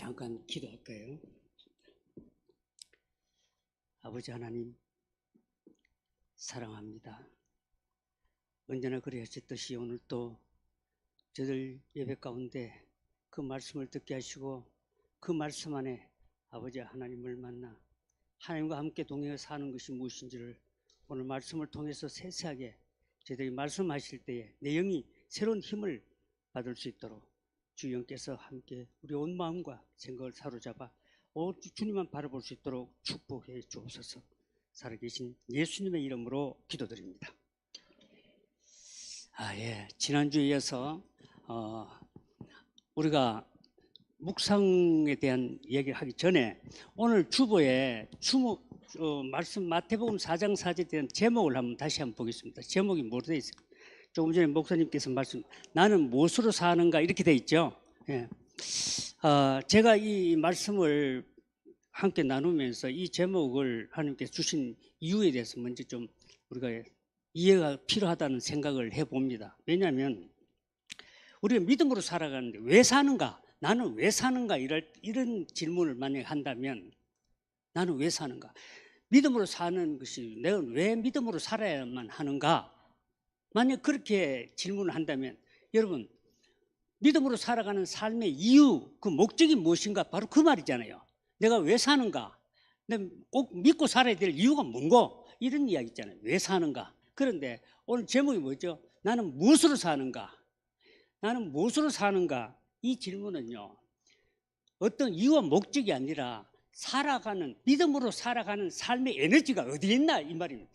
잠깐 기도할까요? 아버지 하나님, 사랑합니다. 언제나 그리하셨듯이 오늘 또 저들 예배 가운데 그 말씀을 듣게 하시고 그 말씀 안에 아버지 하나님을 만나 하나님과 함께 동행해 사는 것이 무엇인지를 오늘 말씀을 통해서 세세하게 저희들이 말씀하실 때에 내 영이 새로운 힘을 받을 수 있도록 주 영께서 함께 우리 온 마음과 생각을 사로잡아 주님만 바라볼 수 있도록 축복해 주옵소서. 살아계신 예수님의 이름으로 기도드립니다. 지난주에 이어서 우리가 묵상에 대한 얘기를 하기 전에 오늘 주보에 말씀 마태복음 4장 4절에 대한 제목을 다시 한번 보겠습니다. 제목이 뭐로 되어 있을까요? 조금 전에 목사님께서 나는 무엇으로 사는가 이렇게 되어 있죠. 예. 제가 이 말씀을 함께 나누면서 이 제목을 하나님께서 주신 이유에 대해서 먼저 좀 우리가 이해가 필요하다는 생각을 해봅니다. 왜냐하면 우리가 믿음으로 살아가는데 왜 사는가? 나는 왜 사는가? 이런 질문을 만약에 한다면 나는 왜 사는가? 믿음으로 사는 것이 내가 왜 믿음으로 살아야만 하는가? 만약 그렇게 질문을 한다면 여러분 믿음으로 살아가는 삶의 이유, 그 목적이 무엇인가? 바로 그 말이잖아요. 내가 왜 사는가? 내가 꼭 믿고 살아야 될 이유가 뭔고? 이런 이야기 있잖아요. 왜 사는가? 그런데 오늘 제목이 뭐죠? 나는 무엇으로 사는가? 나는 무엇으로 사는가? 이 질문은요, 어떤 이유와 목적이 아니라 믿음으로 살아가는 삶의 에너지가 어디에 있나? 이 말입니다.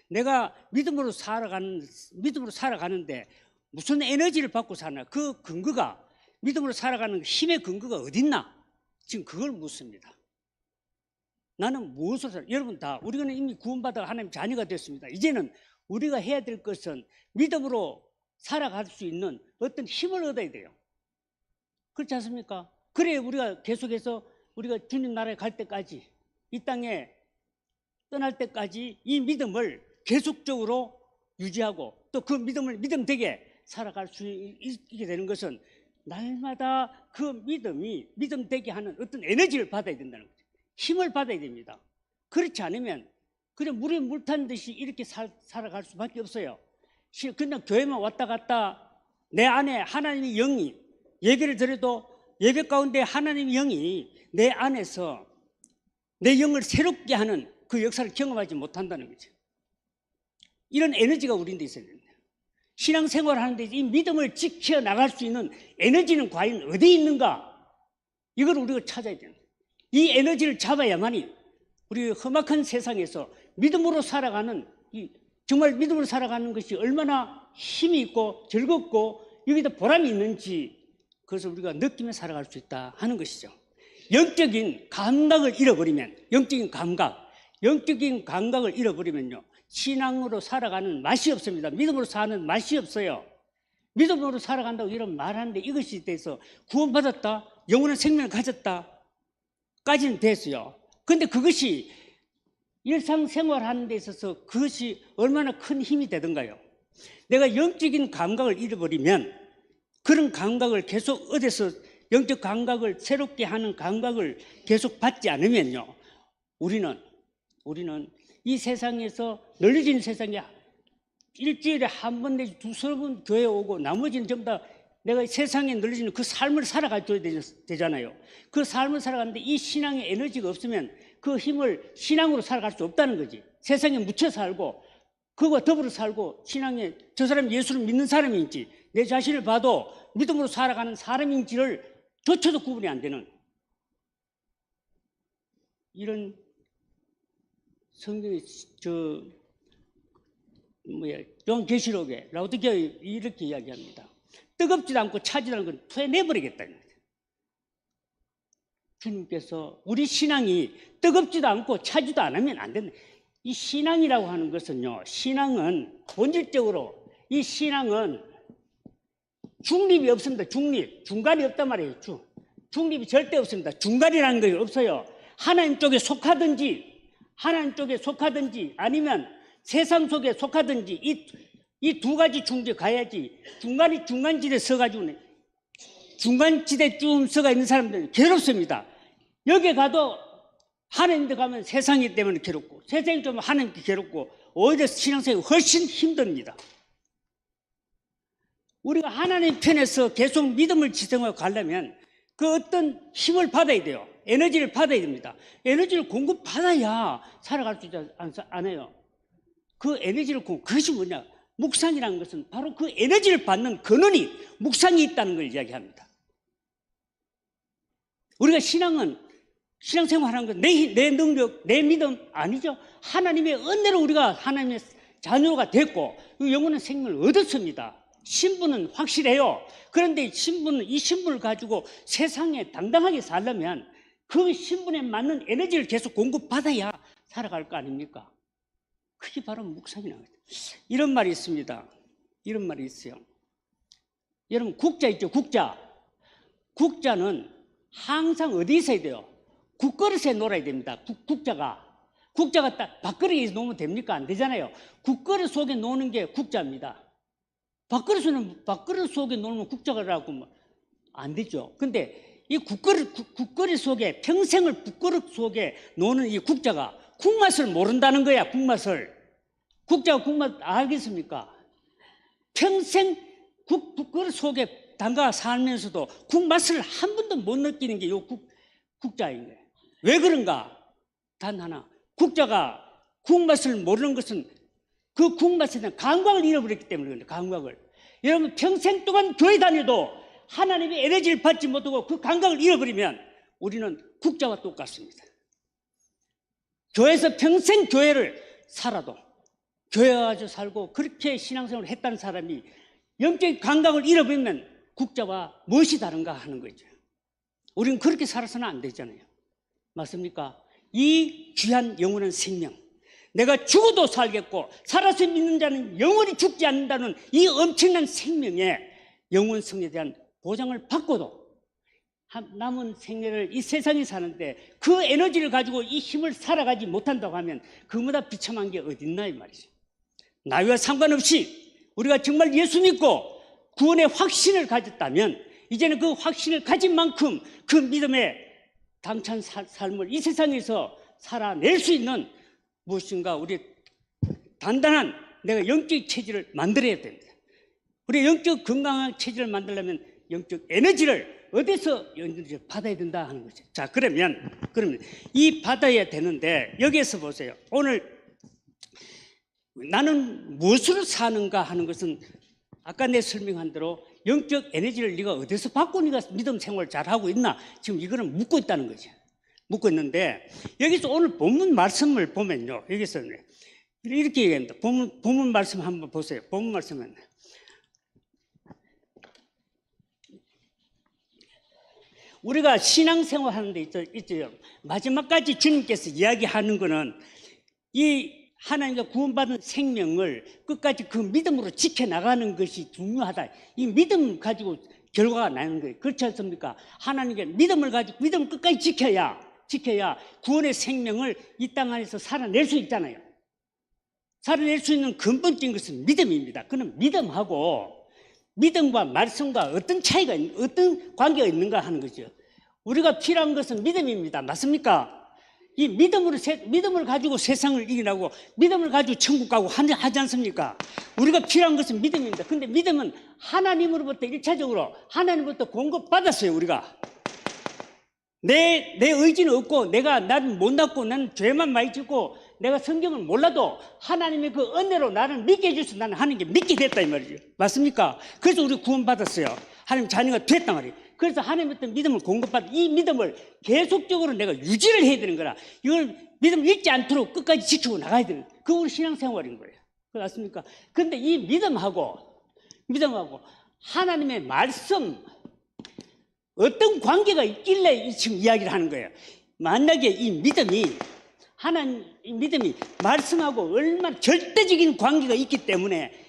내가 믿음으로 살아가는데 무슨 에너지를 받고 사나? 그 근거가, 믿음으로 살아가는 힘의 근거가 어디 있나? 지금 그걸 묻습니다. 나는 무엇으로 여러분 우리는 이미 구원받아 하나님 자녀가 됐습니다. 이제는 우리가 해야 될 것은 믿음으로 살아갈 수 있는 어떤 힘을 얻어야 돼요. 그렇지 않습니까? 그래 우리가 계속해서 우리가 주님 나라에 갈 때까지, 이 땅에 떠날 때까지 이 믿음을 계속적으로 유지하고 또 그 믿음을 믿음되게 살아갈 수 있게 되는 것은 날마다 그 믿음이 믿음되게 하는 어떤 에너지를 받아야 된다는 거죠. 힘을 받아야 됩니다. 그렇지 않으면 그냥 물에 물 타는 듯이 이렇게 살아갈 수밖에 없어요. 그냥 교회만 왔다 갔다 내 안에 하나님의 영이, 예배를 드려도 예배 가운데 하나님의 영이 내 안에서 내 영을 새롭게 하는 그 역사를 경험하지 못한다는 거죠. 이런 에너지가 우리한테 있어야 됩니다. 신앙생활을 하는데 이 믿음을 지켜나갈 수 있는 에너지는 과연 어디에 있는가? 이걸 우리가 찾아야 됩니다. 이 에너지를 잡아야만이 우리 험악한 세상에서 믿음으로 살아가는, 정말 믿음으로 살아가는 것이 얼마나 힘이 있고 즐겁고 여기다 보람이 있는지 그것을 우리가 느끼며 살아갈 수 있다 하는 것이죠. 영적인 감각을 잃어버리면, 영적인 감각을 잃어버리면요, 신앙으로 살아가는 맛이 없습니다. 믿음으로 사는 맛이 없어요. 믿음으로 살아간다고 이런 말하는데 이것이 돼서 구원받았다, 영원한 생명을 가졌다 까지는 됐어요. 그런데 그것이 일상생활하는 데 있어서 그것이 얼마나 큰 힘이 되던가요? 내가 영적인 감각을 잃어버리면 그런 감각을 계속 얻어서 영적 감각을 새롭게 하는 감각을 계속 받지 않으면요, 우리는 이 세상에서 널려진 세상에 일주일에 한 번 내지 두세 번 교회 오고 나머지는 전부 다 내가 세상에 널려지는 그 삶을 살아가줘야 되잖아요. 그 삶을 살아가는데 이 신앙의 에너지가 없으면 그 힘을 신앙으로 살아갈 수 없다는 거지. 세상에 묻혀 살고 그거와 더불어 살고 신앙에 저 사람이 예수를 믿는 사람인지 내 자신을 봐도 믿음으로 살아가는 사람인지를 조차도 구분이 안 되는 이런 성경의 요한계시록에 라오디게아에 이렇게 이야기합니다. 뜨겁지도 않고 차지도 않은 건 토해내버리겠다는 거죠. 주님께서 우리 신앙이 뜨겁지도 않고 차지도 않으면 안 된다. 이 신앙이라고 하는 것은요, 신앙은 본질적으로 이 신앙은 중립이 없습니다. 중간이 없단 말이에요. 중립이 절대 없습니다. 중간이라는 게 없어요. 하나님 쪽에 속하든지 아니면 세상 속에 속하든지 이 두 가지 중지 가야지 중간지대에 서가지고는 중간지대 쯤서가 있는 사람들은 괴롭습니다. 여기 가도 하나님께 가면 세상이 때문에 괴롭고, 세상이 좀 하나님께 괴롭고, 오히려 신앙생활이 훨씬 힘듭니다. 우리가 하나님 편에서 계속 믿음을 지성하고 가려면 그 어떤 힘을 받아야 돼요. 에너지를 받아야 됩니다. 에너지를 공급받아야 살아갈 수 있지 않아요. 그 에너지를 그것이 뭐냐? 묵상이라는 것은 바로 그 에너지를 받는 근원이 묵상이 있다는 걸 이야기합니다. 우리가 신앙생활하는 건 내 능력, 내 믿음 아니죠. 하나님의 은혜로 우리가 하나님의 자녀가 됐고 영원한 생명을 얻었습니다. 신분은 확실해요. 그런데 이 신분을 가지고 세상에 당당하게 살려면 그 신분에 맞는 에너지를 계속 공급받아야 살아갈 거 아닙니까? 그게 바로 묵상이라는 거죠. 이런 말이 있습니다. 이런 말이 있어요. 여러분, 국자 있죠? 국자. 국자는 항상 어디에 있어야 돼요? 국그릇에 놓아야 됩니다. 국자가 딱 밥그릇에 놓으면 됩니까? 안 되잖아요. 국그릇 속에 놓는 게 국자입니다. 밥그릇 속에 놓으면 국자라고 안 되죠. 근데 이 국그릇 속에, 평생을 국그릇 속에 놓는 이 국자가 국맛을 모른다는 거야. 국자가 국맛 알겠습니까? 평생 국그릇 속에 담가 살면서도 국맛을 한 번도 못 느끼는 게 이 국자인 거예요. 왜 그런가? 단 하나, 국자가 국맛을 모르는 것은 그 국맛에 대한 감각을 잃어버렸기 때문에 그래요. 감각을. 여러분, 평생 동안 교회 다녀도 하나님의 에너지를 받지 못하고 그 감각을 잃어버리면 우리는 국자와 똑같습니다. 교회에서 평생 교회를 살아도 교회 와서 살고 그렇게 신앙생활을 했다는 사람이 영적인 감각을 잃어버리면 국자와 무엇이 다른가 하는 거죠. 우리는 그렇게 살아서는 안 되잖아요. 맞습니까? 이 귀한 영원한 생명, 내가 죽어도 살겠고 살아서 믿는 자는 영원히 죽지 않는다는 이 엄청난 생명의 영원성에 대한 보장을 받고도 남은 생애를 이 세상에 사는데 그 에너지를 가지고 이 힘을 살아가지 못한다고 하면 그보다 비참한 게 어딨나 이 말이죠. 나이와 상관없이 우리가 정말 예수 믿고 구원의 확신을 가졌다면 이제는 그 확신을 가진 만큼 그 믿음의 당찬 삶을 이 세상에서 살아낼 수 있는 무엇인가 우리 단단한 내가 영적 체질을 만들어야 됩니다. 우리 영적 건강한 체질을 만들려면 영적 에너지를 어디서 에너지를 받아야 된다 하는 거죠. 자, 그러면 이 받아야 되는데 여기에서 보세요. 오늘 나는 무엇으로 사는가 하는 것은 아까 내 설명한 대로 영적 에너지를 네가 어디서 받고 네가 믿음 생활을 잘하고 있나 지금 이거는 묻고 있다는 거죠. 묻고 있는데 여기서 오늘 본문 말씀을 보면요. 여기서 이렇게 얘기합니다. 본문 말씀 한번 보세요. 본문 말씀은 우리가 신앙생활 하는 데 있죠. 마지막까지 주님께서 이야기하는 거는 이 하나님과 구원받은 생명을 끝까지 그 믿음으로 지켜나가는 것이 중요하다. 이 믿음 가지고 결과가 나는 거예요. 그렇지 않습니까? 하나님께 믿음을 가지고 믿음을 끝까지 지켜야 구원의 생명을 이 땅 안에서 살아낼 수 있잖아요. 살아낼 수 있는 근본적인 것은 믿음입니다. 그럼 믿음과 말씀과 어떤 관계가 있는가 하는 거죠. 우리가 필요한 것은 믿음입니다. 맞습니까? 이 믿음을 가지고 세상을 이기라고 믿음을 가지고 천국 가고 하지 않습니까? 우리가 필요한 것은 믿음입니다. 근데 믿음은 하나님으로부터 일차적으로 하나님으로부터 공급받았어요. 우리가 내 의지는 없고 나는 못났고 나는 죄만 많이 짓고 내가 성경을 몰라도 하나님의 그 은혜로 나를 믿게 해주셔서 나는 하나님께 믿게 됐다 이 말이죠. 맞습니까? 그래서 우리 구원받았어요. 하나님 자녀가 됐단 말이에요. 그래서 하나님부터 믿음을 공급받아 이 믿음을 계속적으로 내가 유지를 해야 되는 거라. 이걸 믿음 잃지 않도록 끝까지 지키고 나가야 되는 거예요. 그게 우리 신앙생활인 거예요. 맞습니까? 근데 이 믿음하고 하나님의 말씀 어떤 관계가 있길래 지금 이야기를 하는 거예요. 만약에 이 믿음이 말씀하고 얼마나 절대적인 관계가 있기 때문에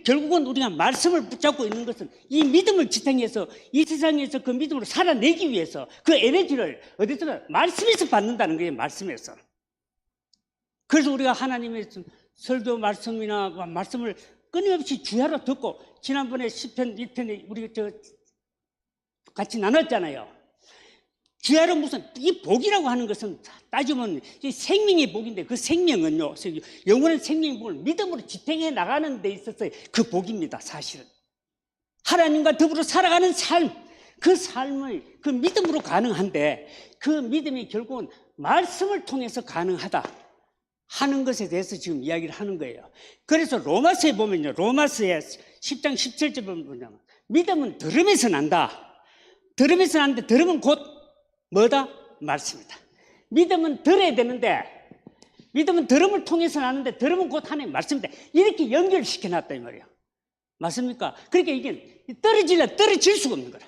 결국은 우리가 말씀을 붙잡고 있는 것은 이 믿음을 지탱해서 이 세상에서 그 믿음으로 살아내기 위해서 그 에너지를 어디서 말씀에서 받는다는 거예요. 말씀에서. 그래서 우리가 하나님의 설교 말씀이나 말씀을 끊임없이 주야로 듣고 지난번에 시편 1편에 우리 같이 나눴잖아요. 주야로 무슨 이 복이라고 하는 것은 따지면 이 생명의 복인데 그 생명은요, 영원한 생명의 복을 믿음으로 지탱해 나가는 데 있어서 그 복입니다. 사실은 하나님과 더불어 살아가는 삶, 그 삶을 그 믿음으로 가능한데 그 믿음이 결국은 말씀을 통해서 가능하다 하는 것에 대해서 지금 이야기를 하는 거예요. 그래서 로마서에 보면요, 로마서의 10장 17절 보면 믿음은 들음에서 난다. 들음에서 나는데 들음은 곧 뭐다? 말씀이다. 믿음은 들어야 되는데, 믿음은 들음을 통해서 나는데 들음은 곧 하나님의 말씀이다. 이렇게 연결시켜 놨다 이 말이에요. 맞습니까? 그러니까 이게 떨어질 수가 없는 거라.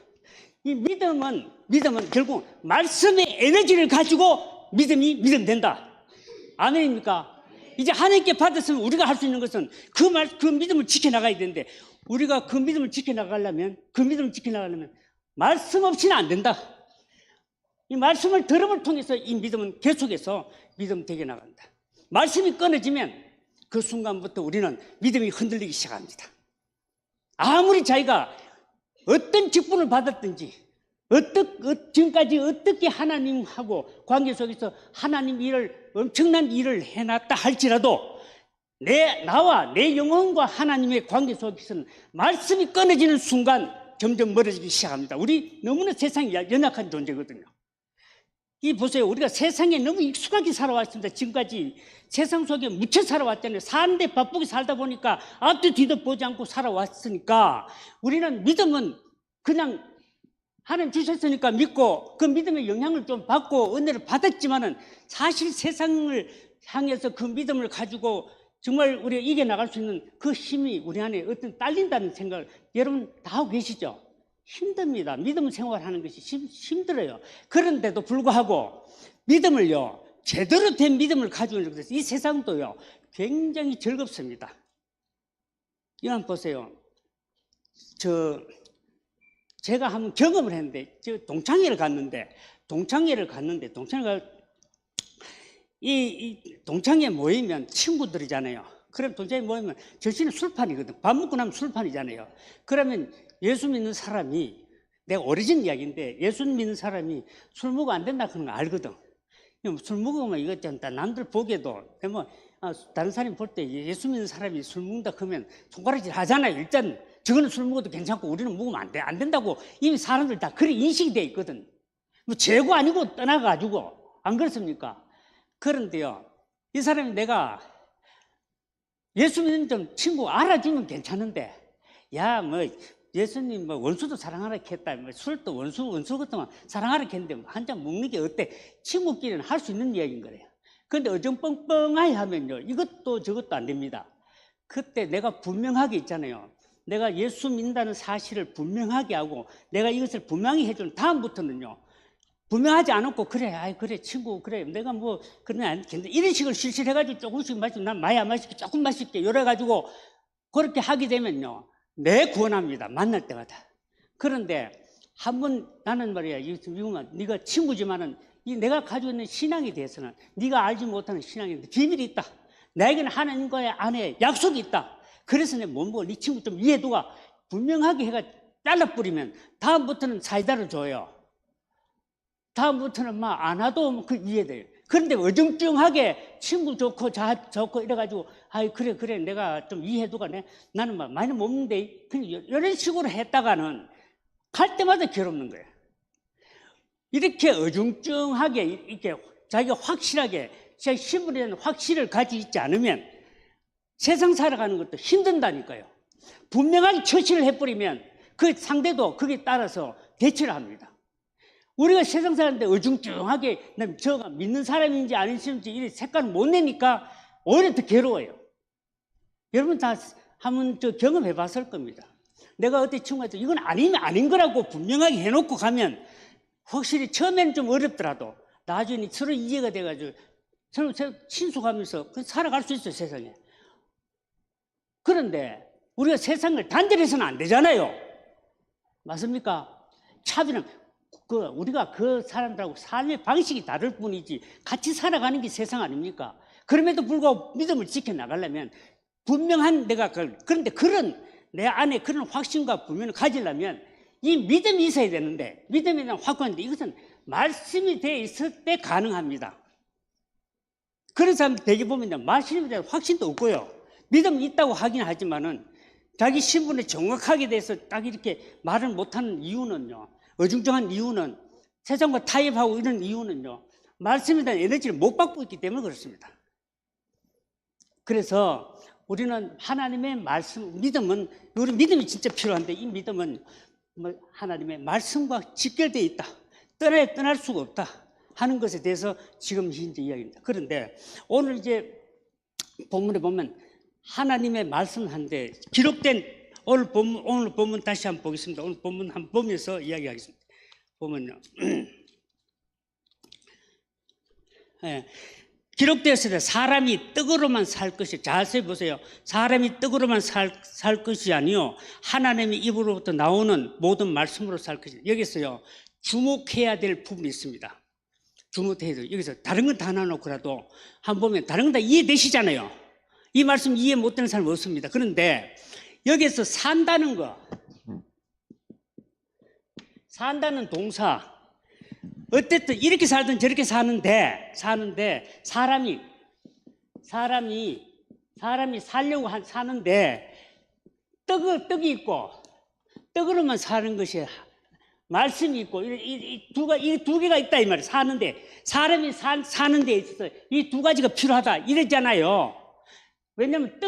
이 믿음은 결국 말씀의 에너지를 가지고 믿음이 된다. 아멘입니까? 이제 하나님께 받았으면 우리가 할 수 있는 것은 그 믿음을 지켜나가야 되는데, 우리가 그 믿음을 지켜나가려면 말씀 없이는 안 된다. 이 말씀을 들음을 통해서 이 믿음은 계속해서 믿음 되게 나간다. 말씀이 끊어지면 그 순간부터 우리는 믿음이 흔들리기 시작합니다. 아무리 자기가 어떤 직분을 받았든지, 지금까지 어떻게 하나님하고 관계 속에서 하나님 일을, 엄청난 일을 해놨다 할지라도 나와 내 영혼과 하나님의 관계 속에서는 말씀이 끊어지는 순간 점점 멀어지기 시작합니다. 우리 너무나 세상이 연약한 존재거든요. 이 보세요. 우리가 세상에 너무 익숙하게 살아왔습니다. 지금까지 세상 속에 묻혀 살아왔잖아요. 사는데 바쁘게 살다 보니까 앞도 뒤도 보지 않고 살아왔으니까 우리는 믿음은 그냥 하나님 주셨으니까 믿고 그 믿음의 영향을 좀 받고 은혜를 받았지만은 사실 세상을 향해서 그 믿음을 가지고 정말 우리가 이겨나갈 수 있는 그 힘이 우리 안에 어떤 딸린다는 생각을 여러분 다 하고 계시죠? 힘듭니다. 믿음 생활하는 것이 힘들어요. 그런데도 불구하고 믿음을요, 제대로 된 믿음을 가지고 있는 것에서 이 세상도요 굉장히 즐겁습니다. 이거 보세요. 제가 한번 경험을 했는데, 동창회를 갔는데 이 동창회 모이면 친구들이잖아요. 그럼 동창회 모이면 저씨는 술판이거든. 밥 먹고 나면 술판이잖아요. 그러면 예수 믿는 사람이, 내가 오래전 이야기인데, 예수 믿는 사람이 술 먹으면 안 된다 그런 거 알거든. 술 먹으면 이거 좀 남들 보기에도 다른 사람이 볼 때 예수 믿는 사람이 술 먹는다 그러면 손가락질 하잖아요. 일단 저거는 술 먹어도 괜찮고 우리는 먹으면 안 된다고 이미 사람들 다 그런 인식이 돼 있거든. 뭐 죄고 아니고 떠나가지고. 안 그렇습니까? 그런데요, 이 사람이 내가 예수 믿는 좀 친구 알아주면 괜찮은데, 야, 뭐 예수님 뭐 원수도 사랑하라 했다, 뭐 술도 원수 같은 거 사랑하라 했는데 한 잔 먹는 게 어때? 친구끼리는 할 수 있는 이야기인 거래요. 그런데 어정뻥뻥하게 하면요, 이것도 저것도 안 됩니다. 그때 내가 분명하게 있잖아요. 내가 예수 믿는다는 사실을 분명하게 하고 내가 이것을 분명히 해주는 다음부터는요, 분명하지 않았고, 그래 친구, 그래 내가 뭐 그러면 안 된다, 이런 식으로 실실해가지고 조금씩 마시고 난 많이 안 마실게, 조금 마실게 이래가지고 그렇게 하게 되면요, 내 구원합니다. 만날 때마다. 그런데 한번 나는 말이야, 이거만 네가 친구지만은 내가 가지고 있는 신앙에 대해서는 네가 알지 못하는 신앙인데 비밀이 있다. 나에게는 하나님과의 안에 약속이 있다. 그래서 내 몸보고 네 친구 좀 이해도가 분명하게 해가 잘라버리면 다음부터는 사이다를 줘요. 다음부터는 막 안 와도 그 이해돼요. 그런데 어정쩡하게 친구 좋고 좋고 이래가지고 그래 내가 좀 이해도가 나는 막 많이 못 먹는데 그냥 이런 식으로 했다가는 갈 때마다 괴롭는 거예요. 이렇게 어중쩡하게 이렇게 자기가 확실하게 자기 힘에 대한 확실을 가지고 있지 않으면 세상 살아가는 것도 힘든다니까요. 분명하게 처치를 해버리면 그 상대도 거기에 따라서 대처를 합니다. 우리가 세상 사는데 어중쩡하게 저가 믿는 사람인지 아닌지 이 색깔을 못 내니까 오히려 더 괴로워요. 여러분 다 한번 경험해 봤을 겁니다. 내가 어떤 친구한테 이건 아니면 아닌 거라고 분명하게 해놓고 가면 확실히 처음에는 좀 어렵더라도 나중에 서로 이해가 돼가지고 서로 친숙하면서 살아갈 수 있어요, 세상에. 그런데 우리가 세상을 단절해서는 안 되잖아요. 맞습니까? 차별은 우리가 그 사람들하고 삶의 방식이 다를 뿐이지 같이 살아가는 게 세상 아닙니까? 그럼에도 불구하고 믿음을 지켜나가려면 분명한 그런데 내 안에 그런 확신과 분명을 가지려면 이 믿음이 있어야 되는데, 믿음에 대한 확고한데, 이것은 말씀이 되어 있을 때 가능합니다. 그런 사람 대개 보면 말씀에 대한 확신도 없고요. 믿음이 있다고 하긴 하지만은 자기 신분에 정확하게 대해서 딱 이렇게 말을 못하는 이유는요, 어중쩡한 이유는, 세상과 타협하고 이런 이유는요, 말씀에 대한 에너지를 못 받고 있기 때문에 그렇습니다. 그래서 우리는 하나님의 말씀, 믿음은, 우리 믿음이 진짜 필요한데, 이 믿음은 하나님의 말씀과 직결되어 있다. 떠날 수가 없다 하는 것에 대해서 지금 현재 이야기입니다. 그런데 오늘 이제 본문에 보면 하나님의 말씀한데 기록된 오늘 본문 다시 한번 보겠습니다. 오늘 본문 한번 보면서 이야기하겠습니다. 보면요. 네. 기록되었을 때 사람이 떡으로만 살 것이, 자세히 보세요. 사람이 떡으로만 살 것이 아니요 하나님의 입으로부터 나오는 모든 말씀으로 살 것이다. 여기서요 주목해야 될 부분이 있습니다. 주목해야 돼요. 여기서 다른 건 다 놔놓고라도 한번 보면 다른 건 다 이해되시잖아요. 이 말씀 이해 못되는 사람 없습니다. 그런데 여기서 산다는 거, 산다는 동사, 어쨌든 이렇게 살든 저렇게 사는데 사람이 살려고 사는데 떡이 있고 떡으로만 사는 것이 말씀이 있고 이 두 개가 있다 이 말이에요. 사는데 사람이 사는 데 있어서 이 두 가지가 필요하다 이랬잖아요. 왜냐하면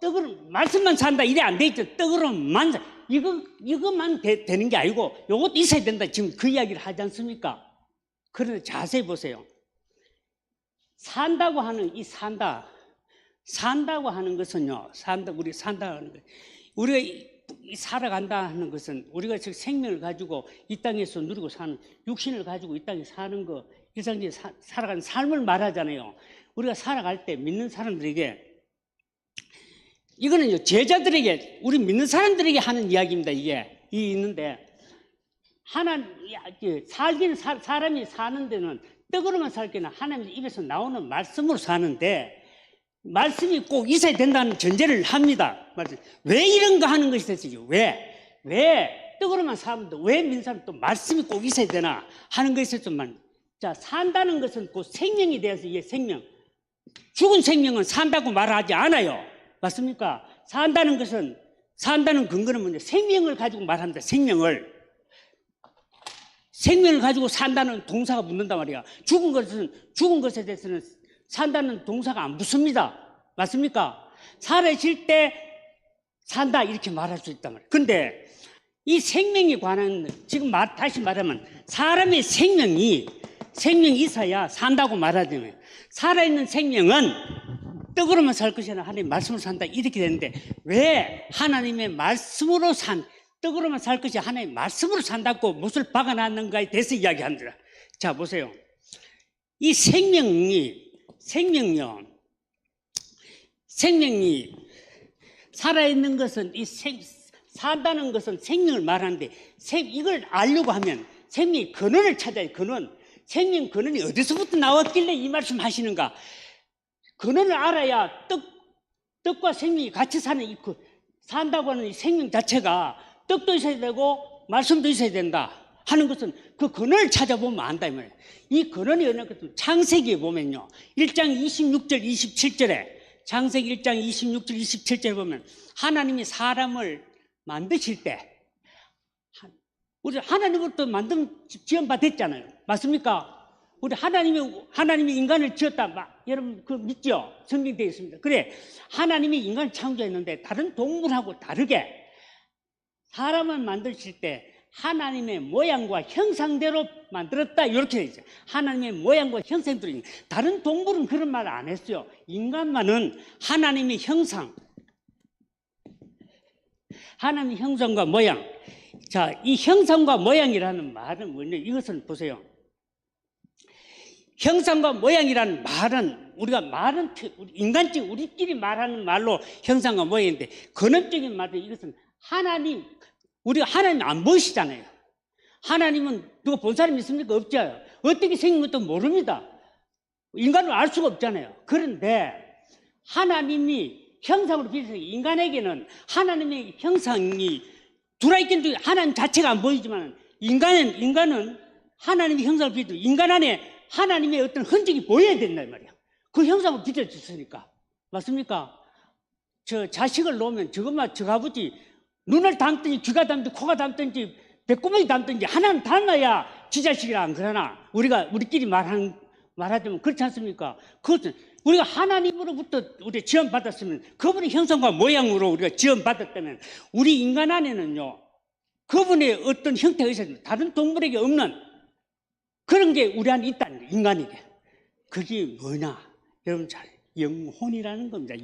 떡으로 말씀만 산다 이래 안 돼 있죠. 떡으로만 이것만 되는 게 아니고 이것도 있어야 된다. 지금 그 이야기를 하지 않습니까? 그런데 자세히 보세요. 산다고 하는 산다고 하는 것은요. 우리 산다 하는 거. 우리가 살아간다 하는 것은 우리가 즉 생명을 가지고 이 땅에서 누리고 사는, 육신을 가지고 이 땅에 사는 거, 일상적으로 살아가는 삶을 말하잖아요. 우리가 살아갈 때 믿는 사람들에게, 이거는요 제자들에게, 우리 믿는 사람들에게 하는 이야기입니다. 이게 있는데 사람이 사는 데는 떡으로만 살 때는 하나님 입에서 나오는 말씀으로 사는데 말씀이 꼭 있어야 된다는 전제를 합니다. 왜 이런 거 하는 것이 됐어요? 왜 떡으로만 사면 왜 믿는 사람 또 말씀이 꼭 있어야 되나 하는 것이 좀 많습니다. 자, 산다는 것은 곧 생명이 되어서 이게 생명. 죽은 생명은 산다고 말하지 않아요. 맞습니까? 산다는 근거는 뭐냐? 생명을 가지고 말합니다. 생명을 가지고 산다는 동사가 붙는단 말이야. 죽은 것에 대해서는 산다는 동사가 안 붙습니다. 맞습니까? 살아있을 때 산다 이렇게 말할 수 있단 말이에요. 그런데 이 생명에 관한, 지금 다시 말하면 사람의 생명이 있어야 산다고 말하잖아요. 살아있는 생명은 떡으로만 살 것이 아니라 하나님의 말씀으로 산다 이렇게 되는데 왜 하나님의 말씀으로 떡으로만 살 것이 하나님의 말씀으로 산다고 못을 박아놨는가에 대해서 이야기합니다. 자, 보세요. 이 생명이 살아있는 것은 산다는 것은 생명을 말하는데 이걸 알려고 하면 생명의 근원을 찾아야 근원. 생명 근원이 어디서부터 나왔길래 이 말씀 하시는가? 근원을 알아야 떡과 생명이 같이 산다고 하는 이 생명 자체가 떡도 있어야 되고 말씀도 있어야 된다 하는 것은 그 근원을 찾아보면 안다 이 말이에요. 이 근원이 어느 것은 창세기에 보면요 1장 26절 27절에 창세기 1장 26절 27절에 보면 하나님이 사람을 만드실 때 우리 하나님으로부터 지원받았잖아요. 맞습니까? 우리 하나님이 인간을 지었다. 여러분 그 믿죠? 성경에 되어 있습니다. 그래, 하나님이 인간을 창조했는데 다른 동물하고 다르게 사람을 만드실 때 하나님의 모양과 형상대로 만들었다 이렇게 되어 있어요. 하나님의 모양과 형상대로. 다른 동물은 그런 말을 안 했어요. 인간만은 하나님의 하나님의 형상과 모양. 자, 이 형상과 모양이라는 말은 뭐냐? 이것은 보세요. 형상과 모양이라는 말은 인간적 우리끼리 말하는 말로 형상과 모양인데 근원적인 말은 이것은 우리가 하나님 안 보시잖아요. 하나님은 누가 본 사람이 있습니까? 없죠. 어떻게 생긴 것도 모릅니다. 인간을 알 수가 없잖아요. 그런데 하나님이 형상으로 빚어서 인간에게는 하나님의 형상이 두라이끼는 하나님 자체가 안 보이지만 인간은 하나님의 형상을 빚어 인간 안에 하나님의 어떤 흔적이 보여야 된단 말이야. 그 형상을 빚어줬으니까. 맞습니까? 저 자식을 놓으면 저것만 저 아버지 눈을 닮든지 귀가 닮든지 코가 닮든지 배꼽이 닮든지 하나는 닮아야 지 자식이라 안 그러나 우리끼리 말하자면 그렇지 않습니까? 그것은 우리가 하나님으로부터 우리 지원받았으면 그분의 형상과 모양으로 우리가 지원받았다면 우리 인간 안에는요 그분의 어떤 형태가 있어요. 다른 동물에게 없는 그런 게 우리 안에 있다는 거예요. 인간에게. 그게 뭐냐? 여러분 잘 영혼이라는 겁니다.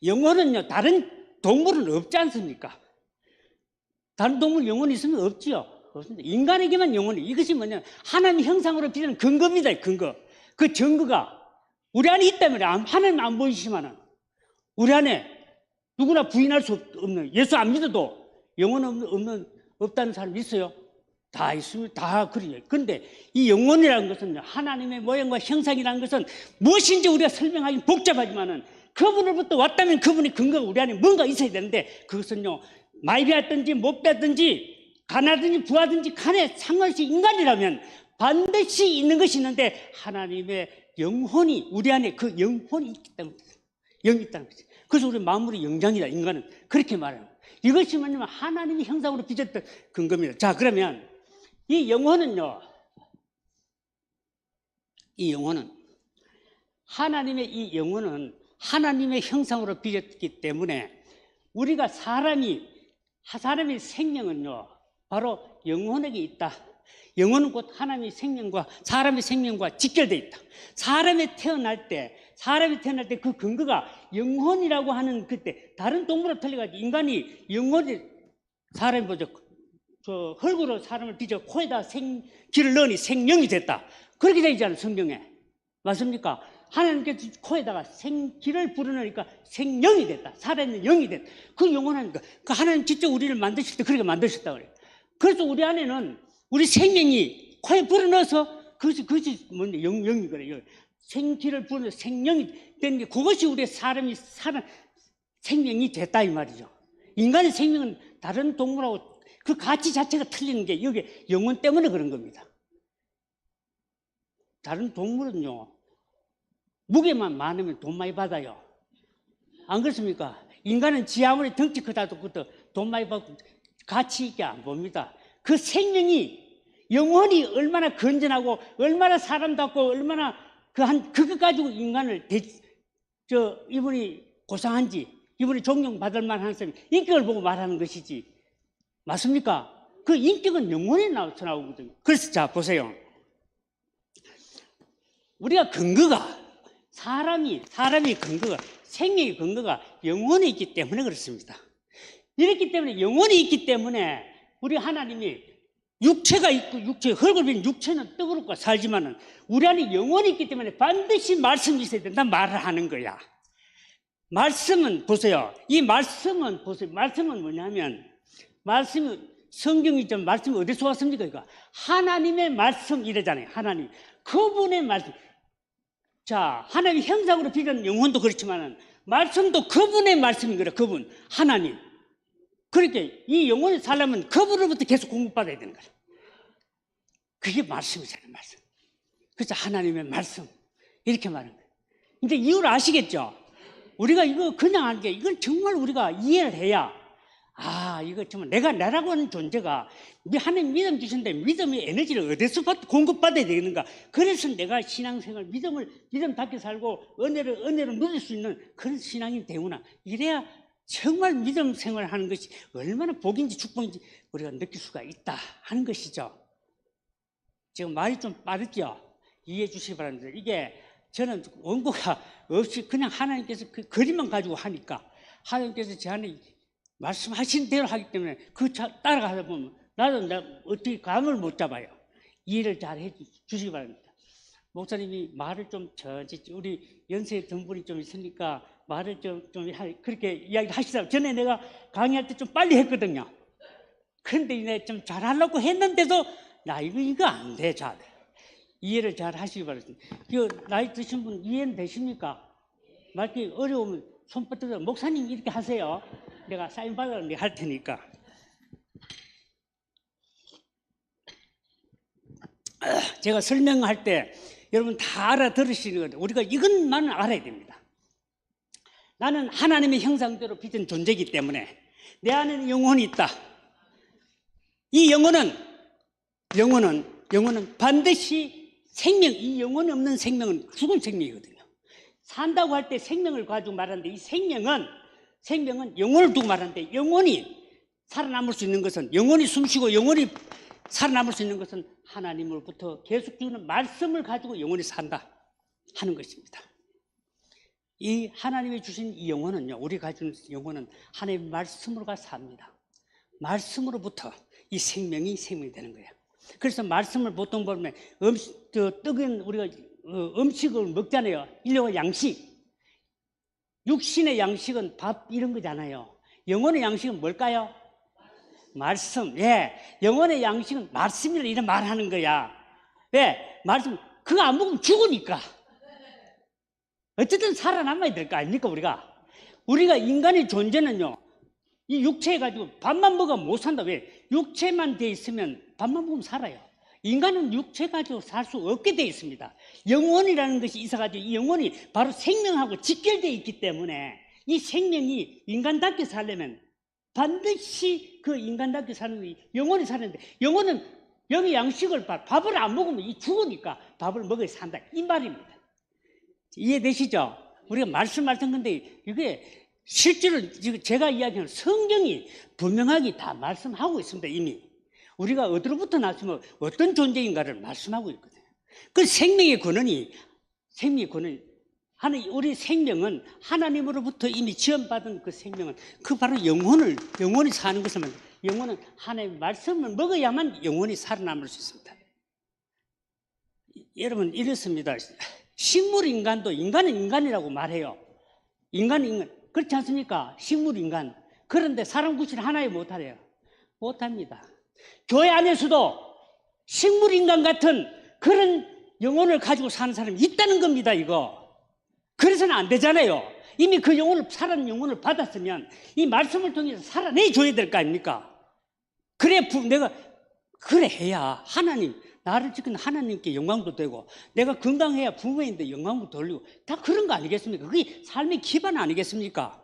영혼은요 다른 동물은 없지 않습니까? 다른 동물 영혼이 있으면 없지요. 없습니다. 인간에게만 영혼이. 이것이 뭐냐? 하나님 형상으로 빚은 근거입니다. 근거. 그 증거가 우리 안에 있다면 하나님 안 보이시지만은 우리 안에 누구나 부인할 수 없는 예수 안 믿어도 영혼 없다는 사람 있어요? 다 있습니다. 다 그래요. 그런데 이 영혼이라는 것은 하나님의 모양과 형상이라는 것은 무엇인지 우리가 설명하기 복잡하지만은 그분으로부터 왔다면 그분의 근거가 우리 안에 뭔가 있어야 되는데 그것은요 마이비였든지 못되든지 가나든지 부하든지 간에 상관없이 인간이라면 반드시 있는 것이 있는데 하나님의 영혼이 우리 안에 그 영혼이 있기 때문에 영이 있다는 거죠. 그래서 우리 마음으로 영장이다. 인간은 그렇게 말해요. 이것이 뭐냐면 하나님의 형상으로 빚었던 근거입니다. 자 그러면 이 영혼은 하나님의 형상으로 빚었기 때문에 우리가 사람의 생명은요 바로 영혼에게 있다. 영혼은 곧 하나님의 생명과 사람의 생명과 직결되어 있다. 사람이 태어날 때 그 근거가 영혼이라고 하는 그때 다른 동물과 틀려가지고 인간이 영혼이 사람이 보죠. 저 흙으로 사람을 빚어 코에다 생기를 넣으니 생명이 됐다. 그렇게 되어 있잖아요 성경에. 맞습니까? 하나님께서 코에다가 생기를 불어넣으니까 생명이 됐다. 살아있는 영이 됐다. 그 영혼하니까 그 하나님 직접 우리를 만드실 때 그렇게 만드셨다고 그래요. 그래서 우리 안에는 우리 생명이 코에 불어넣어서 그것이 뭔데 영이 그래요. 생기를 불어넣어 생명이 된 게 그것이 우리의 사람이 생명이 됐다 이 말이죠. 인간의 생명은 다른 동물하고 그 가치 자체가 틀리는 게 여기 영혼 때문에 그런 겁니다. 다른 동물은요 무게만 많으면 돈 많이 받아요. 안 그렇습니까? 인간은 지 아무리 덩치 크다도 그것도 돈 많이 받고 가치 있게 안 봅니다. 그 생명이 영혼이 얼마나 건전하고 얼마나 사람답고 얼마나 그것 가지고 인간을 이분이 고상한지 이분이 존경받을 만한 사람이 인격을 보고 말하는 것이지. 맞습니까? 그 인격은 영혼에 나오거든요. 그래서 자 보세요. 우리가 근거가 사람의 근거가 생명의 근거가 영혼에 있기 때문에 그렇습니다. 이렇기 때문에 영혼이 있기 때문에 우리 하나님이 육체가 있고 흙을 빈 육체는 떠그럽고 살지만은 우리 안에 영혼이 있기 때문에 반드시 말씀이 있어야 된다 말을 하는 거야. 말씀은 보세요. 말씀은 뭐냐면 성경이 좀 말씀이 어디서 왔습니까? 이거 하나님의 말씀 이래잖아요. 하나님 그분의 말씀. 자, 하나님의 형상으로 빚은 영혼도 그렇지만은 말씀도 그분의 말씀인 거예요. 그분 하나님. 그렇게 이 영혼이 살려면 그분으로부터 계속 공급받아야 되는 거예요. 그게 말씀이잖아요. 말씀. 그래서 하나님의 말씀 이렇게 말하는 거예요. 근데 이유를 아시겠죠? 우리가 이거 그냥 하는 게 이건 정말 우리가 이해를 해야 이거 정말 나라고 하는 존재가 하나님 믿음 주신데 믿음의 에너지를 어디서 공급받아야 되는가? 그래서 내가 신앙생활 믿음답게 살고 은혜를 누릴 수 있는 그런 신앙이 되구나. 이래야 정말 믿음 생활하는 것이 얼마나 복인지 축복인지 우리가 느낄 수가 있다 하는 것이죠. 지금 말이 좀 빠르죠? 이해해 주시기 바랍니다. 이게 저는 원고가 없이 그냥 하나님께서 그 그림만 가지고 하니까 하나님께서 저한테 말씀하신 대로 하기 때문에 따라가다 보면 나도 어떻게 감을 못 잡아요. 이해를 잘 해 주시기 바랍니다. 목사님이 말을 좀 우리 연세 등분이 좀 있으니까 말을 그렇게 이야기하시다. 전에 내가 강의할 때 좀 빨리 했거든요. 그런데 내가 좀 잘하려고 했는데도 이거 안 돼. 잘 이해를 잘 하시기 바랍니다. 나이 드신 분 이해는 되십니까? 말기 어려우면 손 뻗어서 목사님 이렇게 하세요. 내가 사인 받아서 내가 할 테니까. 제가 설명할 때 여러분 다 알아들으시는 거예요. 우리가 이것만 알아야 됩니다. 나는 하나님의 형상대로 빚은 존재이기 때문에 내 안에는 영혼이 있다. 이 영혼은 반드시 생명, 이 영혼이 없는 생명은 죽은 생명이거든요. 산다고 할 때 생명을 가지고 말하는데 이 생명은 영혼을 두고 말하는데 영혼이 살아남을 수 있는 것은 영혼이 숨쉬고 영혼이 살아남을 수 있는 것은 하나님으로부터 계속 주는 말씀을 가지고 영혼이 산다 하는 것입니다. 이 하나님이 주신 이 영혼은요, 우리가 가진 영혼은 하나님의 말씀으로가 삽니다. 말씀으로부터 이 생명이 되는 거예요. 그래서 말씀을 보통 보면 떡은 우리가 음식을 먹잖아요. 일용할 양식. 육신의 양식은 밥 이런 거잖아요. 영혼의 양식은 뭘까요? 말씀. 예, 영혼의 양식은 말씀이라 이런 말하는 거야. 왜? 말씀. 그거 안 먹으면 죽으니까. 어쨌든 살아남아야 될 거 아닙니까, 우리가 인간의 존재는요, 이 육체 가지고 밥만 먹으면 못 산다. 왜? 육체만 돼 있으면 밥만 먹으면 살아요. 인간은 육체 가지고 살 수 없게 돼 있습니다. 영혼이라는 것이 있어가지고 이 영혼이 바로 생명하고 직결되어 있기 때문에 이 생명이 인간답게 살려면 반드시 그 인간답게 사는 영혼이 사는데 영혼은 영의 양식을 밥을 안 먹으면 이 죽으니까 밥을 먹어야 산다. 이 말입니다. 이해되시죠? 우리가 말씀하던 건데 이게 실제로 지금 제가 이야기하는 성경이 분명하게 다 말씀하고 있습니다. 이미 우리가 어디로부터 났으면 어떤 존재인가를 말씀하고 있거든요. 그 생명의 근원이 우리 생명은 하나님으로부터 이미 지원받은 그 생명은 그 바로 영혼이 사는 것을 말합니다. 영혼은 하나님의 말씀을 먹어야만 영혼이 살아남을 수 있습니다. 여러분 이렇습니다. 식물인간도 인간은 인간이라고 말해요. 인간 그렇지 않습니까? 식물인간. 그런데 사람 구실 하나에 못하래요. 못합니다. 교회 안에서도 식물인간 같은 그런 영혼을 가지고 사는 사람이 있다는 겁니다. 이거. 그래서는 안 되잖아요. 이미 그 살아난 영혼을 받았으면 이 말씀을 통해서 살아내줘야 될 거 아닙니까? 그래 해야 나를 지킨 하나님께 영광도 되고 내가 건강해야 부모님한테 영광도 돌리고 다 그런 거 아니겠습니까? 그게 삶의 기반 아니겠습니까?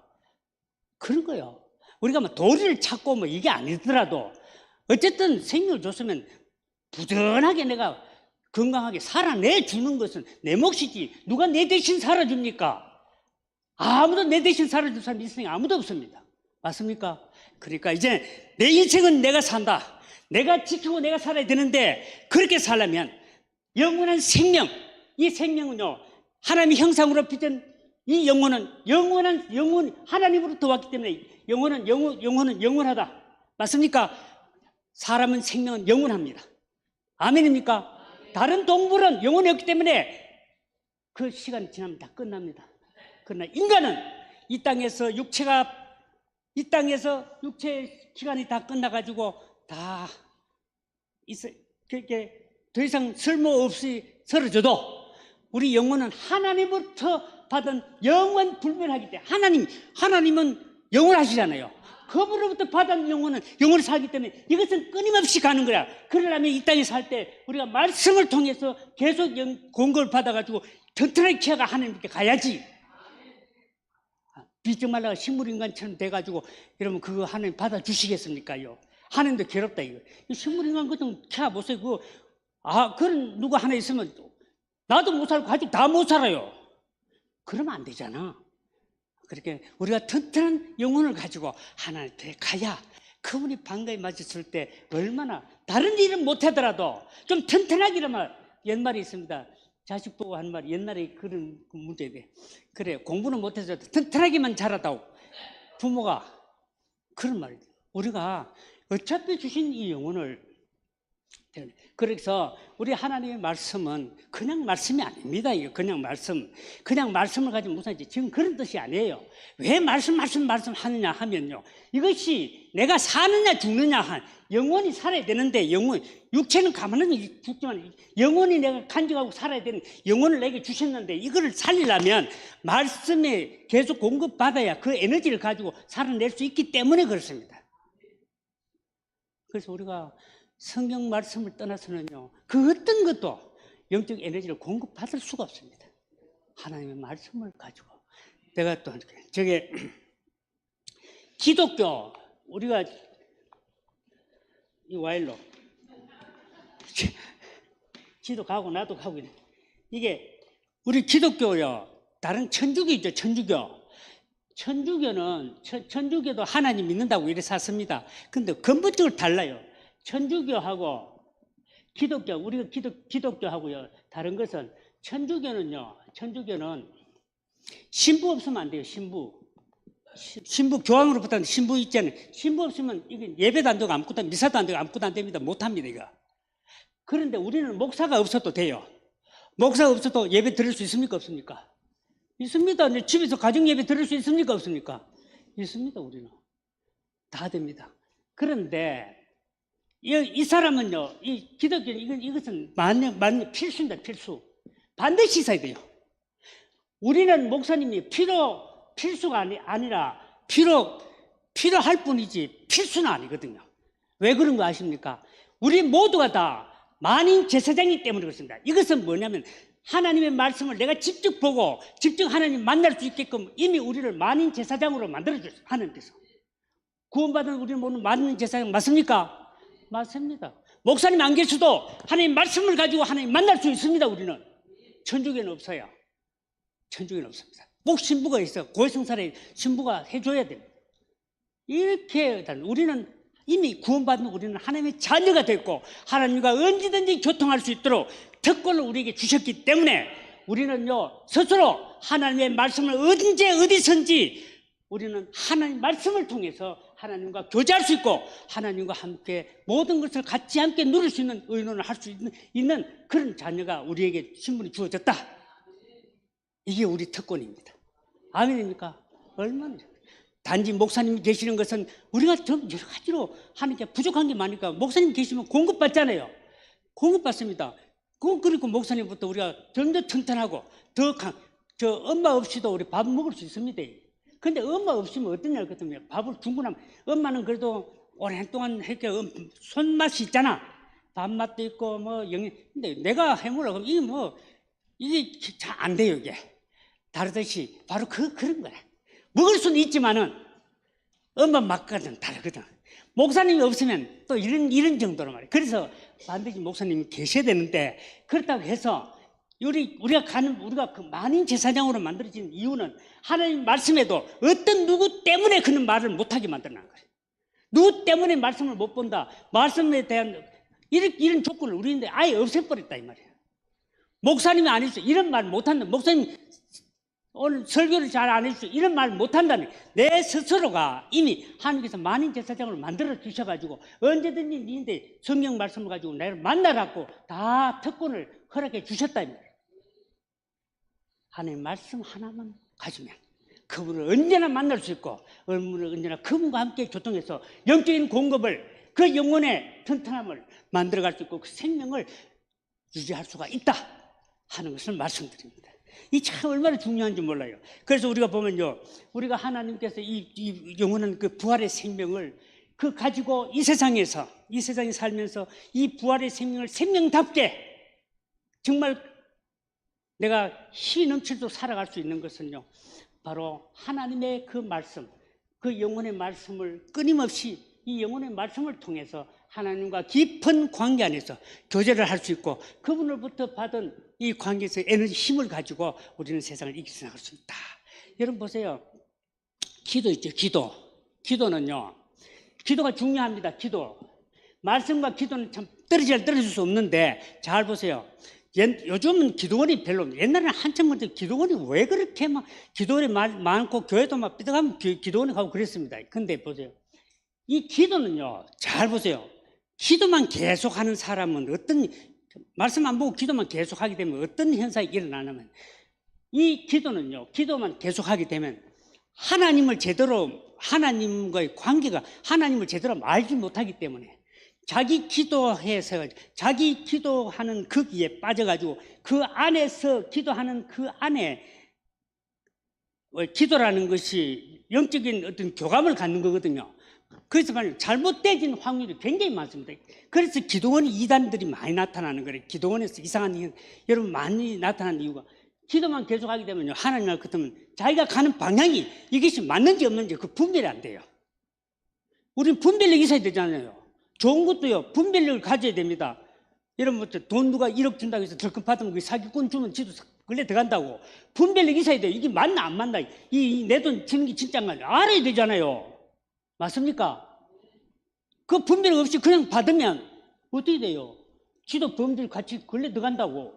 그런 거요. 우리가 뭐 도리를 찾고 뭐 이게 아니더라도 어쨌든 생명을 줬으면 부전하게 내가 건강하게 살아내주는 것은 내 몫이지 누가 내 대신 살아줍니까? 아무도 내 대신 살아줄 사람이 이 세상에 아무도 없습니다. 맞습니까? 그러니까 이제 내 인생은 내가 산다. 내가 지키고 내가 살아야 되는데 그렇게 살려면 영원한 생명, 이 생명은요 하나님의 형상으로 빚은 이 영혼은 하나님으로부터 왔기 때문에 영혼은 영원하다. 맞습니까? 사람은 생명은 영원합니다. 아멘입니까? 다른 동물은 영혼이 없기 때문에 그 시간이 지나면 다 끝납니다. 그러나 인간은 이 땅에서 육체의 기간이 다 끝나가지고 다 그렇게 더 이상 쓸모없이 쓰러져도 우리 영혼은 하나님부터 받은 영원 불멸하기 때문에 하나님은 영원하시잖아요. 그분으로부터 받은 영혼은 영원히 살기 때문에 이것은 끊임없이 가는 거야. 그러려면 이 땅에 살 때 우리가 말씀을 통해서 계속 공급을 받아가지고 튼튼하게 키워가 하나님께 가야지. 빚지 말라가 식물인간처럼 돼가지고 여러분 그거 하나님 받아주시겠습니까요? 하나님도 괴롭다 이거. 식물인간 그좀 키워보세요. 그런 누구 하나 있으면 나도 못 살고 가족 다 못 살아요. 그러면 안 되잖아. 그렇게 우리가 튼튼한 영혼을 가지고 하나님께 가야 그분이 반가이 맞았을 때 얼마나 다른 일은 못하더라도 좀 튼튼하게 이러면 옛말이 있습니다. 자식 보고 하는 말이 옛날에 그런 문제인데 그래 공부는 못해서 튼튼하게만 자라다오 부모가 그런 말이에요. 우리가 어차피 주신 이 영혼을 그래서 우리 하나님의 말씀은 그냥 말씀이 아닙니다. 이거 그냥 말씀을 가지고 무슨 지금 그런 뜻이 아니에요. 왜 말씀 하느냐 하면요, 이것이 내가 사느냐 죽느냐 한 영원히 살아야 되는데, 육체는 가만히 죽지만 영원히 내가 간직하고 살아야 되는 영혼을 내게 주셨는데, 이거를 살리려면 말씀에 계속 공급받아야 그 에너지를 가지고 살아낼 수 있기 때문에 그렇습니다. 그래서 우리가 성경 말씀을 떠나서는요, 그 어떤 것도 영적 에너지를 공급받을 수가 없습니다. 하나님의 말씀을 가지고. 내가 또 저게 기독교, 우리가 이 와일로 지도 가고 나도 가고, 이게 우리 기독교요, 다른 천주교 있죠. 천주교도 하나님 믿는다고 이래 샀습니다. 근데 근본적으로 달라요. 천주교하고 기독교, 우리가 기독교하고요, 다른 것은 천주교는 신부 없으면 안 돼요. 신부 교황으로부터 신부 있잖아요. 신부 없으면 이게 예배도 안 되고 아무것도, 미사도 안 되고 아무것도 안 됩니다. 못 합니다, 이거. 그런데 우리는 목사가 없어도 돼요. 목사가 없어도 예배 드릴 수 있습니까, 없습니까? 있습니다. 집에서 가정 예배 드릴 수 있습니까, 없습니까? 있습니다. 우리는 다 됩니다. 그런데 이 사람은요, 이 기독교는 이것은 필수입니다. 필수. 반드시 있어야 돼요. 우리는 목사님이 필수가 아니라 필요할 뿐이지 필수는 아니거든요. 왜 그런 거 아십니까? 우리 모두가 다 만인 제사장이기 때문에 그렇습니다. 이것은 뭐냐면 하나님의 말씀을 내가 직접 보고 직접 하나님 만날 수 있게끔 이미 우리를 만인 제사장으로 만들어줬어요. 하나님께서. 구원받은 우리는 모두 만인 제사장 맞습니까? 맞습니다. 목사님 안 계셔도 하나님 말씀을 가지고 하나님 만날 수 있습니다. 우리는. 천주교는 없어요. 천주교는 없습니다. 꼭 신부가 있어. 고해성사에 신부가 해줘야 됩니다. 이렇게 우리는 이미 구원받은 우리는 하나님의 자녀가 됐고 하나님과 언제든지 교통할 수 있도록 특권을 우리에게 주셨기 때문에 우리는요, 스스로 하나님의 말씀을 언제 어디선지 우리는 하나님 말씀을 통해서 하나님과 교제할 수 있고 하나님과 함께 모든 것을 같이 함께 누릴 수 있는 의논을 할 수 있는 그런 자녀가 우리에게 신분이 주어졌다. 이게 우리 특권입니다. 아멘입니까? 얼마나. 단지 목사님이 계시는 것은 우리가 좀 여러 가지로 하는 게 부족한 게 많으니까 목사님 계시면 공급받잖아요. 공급받습니다. 그리고 목사님부터 우리가 좀 더 튼튼하고 저 엄마 없이도 우리 밥 먹을 수 있습니다. 근데 엄마 없으면 어떠냐 그랬더니 밥을 중구나면 엄마는 그래도 오랜 동안 이렇게 손맛이 있잖아. 밥맛도 있고 뭐 영양. 근데 내가 해먹으라 그러면 이게 잘 안 돼요. 이게 다르듯이 바로 그런 거야. 먹을 수는 있지만은 엄마 맛과는 다르거든. 목사님이 없으면 또 이런 정도로 말이야. 그래서 반드시 목사님이 계셔야 되는데 그렇다고 해서 우리가 그 만인 제사장으로 만들어진 이유는 하나님 말씀에도 어떤 누구 때문에 그는 말을 못하게 만들어놓은 거예요. 누구 때문에 말씀을 못 본다. 말씀에 대한 이런 조건을 우리인데 아예 없애버렸다 이 말이에요. 목사님이 안 해주세요. 이런 말 못한다. 목사님 오늘 설교를 잘 안 해주세요. 이런 말 못한다니. 내 스스로가 이미 하나님께서 만인 제사장을 만들어 주셔가지고 언제든지 니인데 성경 말씀을 가지고 나를 만나라고 다 특권을 허락해 주셨다 이 말이에요. 하나님 말씀 하나만 가지면 그분을 언제나 만날 수 있고 언제나 그분과 함께 교통해서 영적인 공급을 그 영혼의 튼튼함을 만들어갈 수 있고 그 생명을 유지할 수가 있다 하는 것을 말씀드립니다. 이 참 얼마나 중요한지 몰라요. 그래서 우리가 보면요, 우리가 하나님께서 이 영혼은 그 부활의 생명을 그 가지고 이 세상에 살면서 이 부활의 생명을 생명답게 정말 내가 힘이 넘치도록 살아갈 수 있는 것은요, 바로 하나님의 그 말씀, 그 영혼의 말씀을 끊임없이 이 영혼의 말씀을 통해서 하나님과 깊은 관계 안에서 교제를 할 수 있고 그분으로부터 받은 이 관계에서 에너지 힘을 가지고 우리는 세상을 이기서 나갈 수 있다. 여러분 보세요. 기도 있죠. 기도는요, 기도가 중요합니다. 기도. 말씀과 기도는 참 떨어질 수 없는데 잘 보세요. 요즘은 기도원이 별로 없는데 옛날에는 한참 먼저 기도원이 왜 그렇게 막 기도원이 많고 교회도 막 삐딱하면 기도원에 가고 그랬습니다. 근데 보세요. 이 기도는요, 잘 보세요. 기도만 계속하는 사람은 말씀 안 보고 기도만 계속하게 되면 어떤 현상이 일어나냐면, 이 기도는요, 기도만 계속하게 되면 하나님과의 관계가, 하나님을 제대로 알지 못하기 때문에 자기 기도하는 거기에 빠져가지고 그 안에서 기도하는 그 안에, 기도라는 것이 영적인 어떤 교감을 갖는 거거든요. 그래서 말이에요, 잘못되어진 확률이 굉장히 많습니다. 그래서 기도원이 이단들이 많이 나타나는 거예요. 기도원에서 이상한 일 여러분 많이 나타나는 이유가, 기도만 계속하게 되면요, 하나님을 그러면 자기가 가는 방향이 이것이 맞는지 없는지 그 분별이 안 돼요. 우리는 분별력이 있어야 되잖아요. 좋은 것도요, 분별력을 가져야 됩니다. 여러분, 돈 누가 1억 준다고 해서 덜컥 받으면 그 사기꾼 주면 지도 걸려 들어간다고. 분별력이 있어야 돼요. 이게 맞나 안 맞나, 내 돈 주는 게 진짜인가 알아야 되잖아요. 맞습니까? 그 분별력 없이 그냥 받으면 어떻게 돼요? 지도 범죄를 같이 걸려 들어간다고.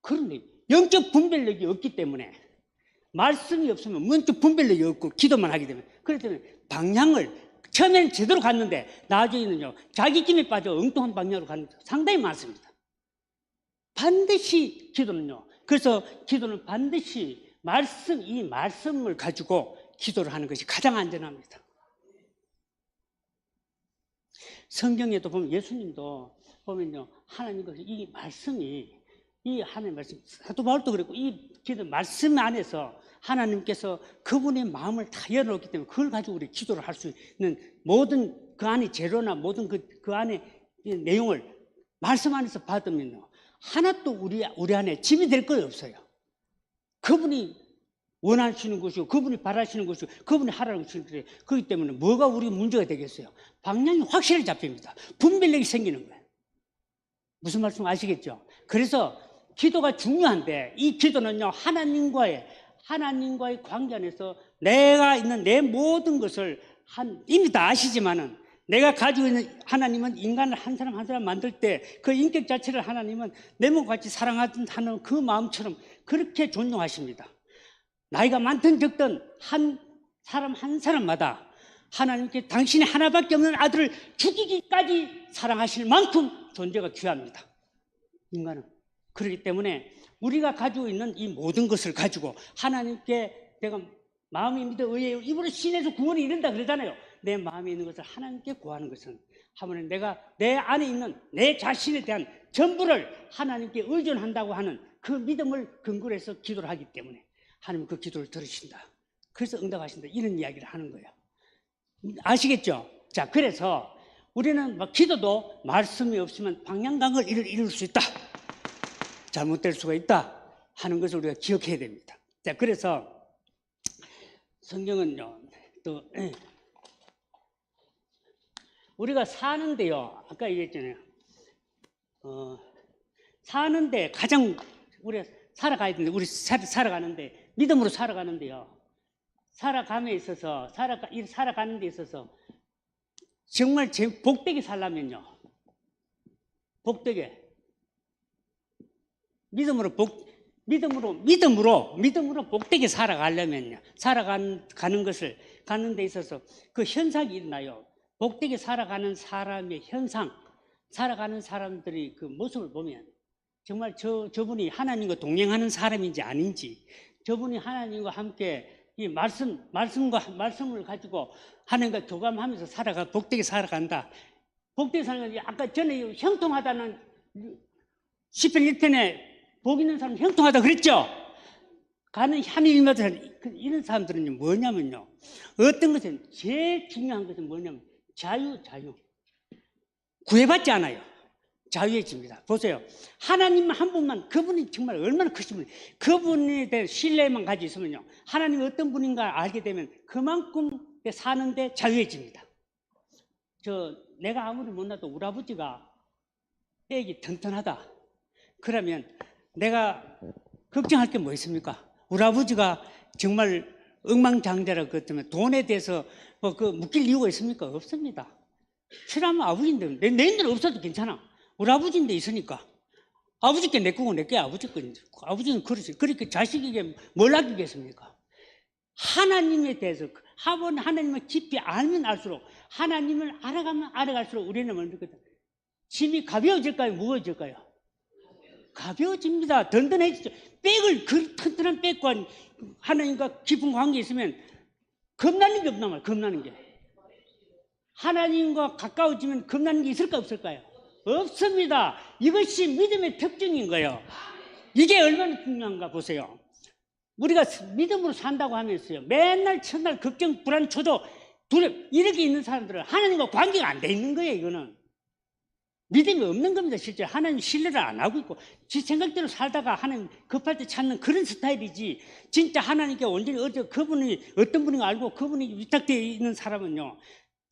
그런데 영적 분별력이 없기 때문에, 말씀이 없으면 영적 분별력이 없고 기도만 하게 되면, 그렇기 때문에 방향을 처음에는 제대로 갔는데 나중에는요, 자기 힘에 빠져 엉뚱한 방향으로 가는 게 상당히 많습니다. 반드시 기도는요, 그래서 기도는 반드시 이 말씀을 가지고 기도를 하는 것이 가장 안전합니다. 성경에도 보면, 예수님도 보면요, 하나님께서 이 말씀이, 이 하나님 말씀, 사도 바울도 그랬고, 이 기도 말씀 안에서 하나님께서 그분의 마음을 다 열어놓기 때문에 그걸 가지고 우리 기도를 할 수 있는 모든 그 안에 재료나 모든 그 안에 내용을 말씀 안에서 받으면요, 하나도 우리 안에 짐이 될 거 없어요. 그분이 원하시는 것이고, 그분이 바라시는 것이고, 그분이 하라고 하시는 것이고, 그렇기 때문에 뭐가 우리 문제가 되겠어요? 방향이 확실히 잡힙니다. 분별력이 생기는 거예요. 무슨 말씀 아시겠죠? 그래서 기도가 중요한데, 이 기도는요, 하나님과의 관계 안에서 내가 있는 내 모든 것을 이미 다 아시지만은, 내가 가지고 있는 하나님은 인간을 한 사람 한 사람 만들 때 그 인격 자체를 하나님은 내 몸같이 사랑하는 그 마음처럼 그렇게 존중하십니다. 나이가 많든 적든 한 사람 한 사람마다 하나님께 당신이 하나밖에 없는 아들을 죽이기까지 사랑하실 만큼 존재가 귀합니다. 인간은. 그렇기 때문에 우리가 가지고 있는 이 모든 것을 가지고 하나님께, 내가 마음이 믿어 의에 입으로 신에서 구원이 이른다 그러잖아요. 내 마음에 있는 것을 하나님께 구하는 것은, 하면 내가 내 안에 있는 내 자신에 대한 전부를 하나님께 의존한다고 하는 그 믿음을 근거로 해서 기도를 하기 때문에 하나님 그 기도를 들으신다. 그래서 응답하신다. 이런 이야기를 하는 거예요. 아시겠죠? 자, 그래서 우리는 기도도 말씀이 없으면 방향감을 이룰 수 있다. 잘못될 수가 있다 하는 것을 우리가 기억해야 됩니다. 자, 그래서 성경은요, 또 우리가 사는데요, 아까 얘기했잖아요. 사는데 가장 우리가 살아가야 되는데, 우리 살아가는데, 믿음으로 살아가는데요, 살아가는 데 있어서 정말 복되게 살려면요, 복되게 믿음으로 복되게 살아가려면요, 가는 데 있어서 그 현상이 일어나요. 복되게 살아가는 사람의 현상, 살아가는 사람들이 그 모습을 보면 정말 저분이 하나님과 동행하는 사람인지 아닌지, 저분이 하나님과 함께 이 말씀을 가지고 하나님과 교감하면서 복되게 살아간다. 복되게 살아간다. 아까 전에 형통하다는 시편 1편에 복 있는 사람 형통하다 그랬죠? 가는 하늘마다 이런 사람들은요, 뭐냐면요, 어떤 것은 제일 중요한 것은 뭐냐면 자유. 구애받지 않아요. 자유해집니다. 보세요. 하나님 한 분만, 그분이 정말 얼마나 크신 분이, 그분에 대한 신뢰만 가지고 있으면요, 하나님이 어떤 분인가 알게 되면 그만큼 사는데 자유해집니다. 내가 아무리 못나도 우리 아버지가 뼈가 튼튼하다 그러면 내가 걱정할 게 뭐 있습니까? 우리 아버지가 정말 억망장자라고 그랬다면 돈에 대해서 묶일 이유가 있습니까? 없습니다. 싫어하면 아버지인데, 내 인들 없어도 괜찮아. 우리 아버지인데 있으니까. 아버지께 내 거고 내 게 아버지 거. 아버지는 그렇지. 그렇게 자식에게 뭘 아끼겠습니까? 하나님에 대해서 하나님을 깊이 알면 알수록 하나님을 알아가면 알아갈수록 우리는 뭐니까 짐이 가벼워질까요? 무거워질까요? 가벼워집니다. 든든해지죠. 백을 그 튼튼한 백과 하나님과 깊은 관계에 있으면 겁나는 게 없나 말이에요. 겁나는 게. 하나님과 가까워지면 겁나는 게 있을까 없을까요? 없습니다. 이것이 믿음의 특징인 거예요. 이게 얼마나 중요한가 보세요. 우리가 믿음으로 산다고 하면서요, 맨날 첫날 걱정, 불안, 초조, 두려움 이렇게 있는 사람들은 하나님과 관계가 안 돼 있는 거예요. 이거는 믿음이 없는 겁니다. 실제 하나님 신뢰를 안 하고 있고 지 생각대로 살다가 하나님 급할 때 찾는 그런 스타일이지, 진짜 하나님께 온전히 그분이 어떤 분인가 알고 그분이 위탁되어 있는 사람은요,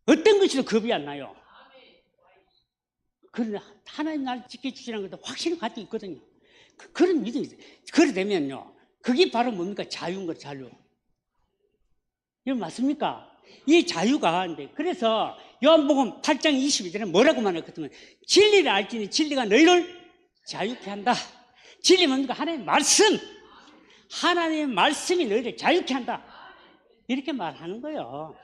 어떤 것이도 겁이 안 나요. 그런데 하나님 나를 지켜주시라는 것도 확실히 가지고 있거든요. 그런 믿음이 있어요. 그래 되면요, 그게 바로 뭡니까? 자유인 거예요. 자유. 이거 맞습니까? 이 자유가, 그래서 요한복음 8장 22절에 뭐라고 말했거든요. 진리를 알지니 진리가 너희를 자유케 한다. 진리 뭡니까? 하나님의 말씀. 하나님의 말씀이 너희를 자유케 한다. 이렇게 말하는 거예요.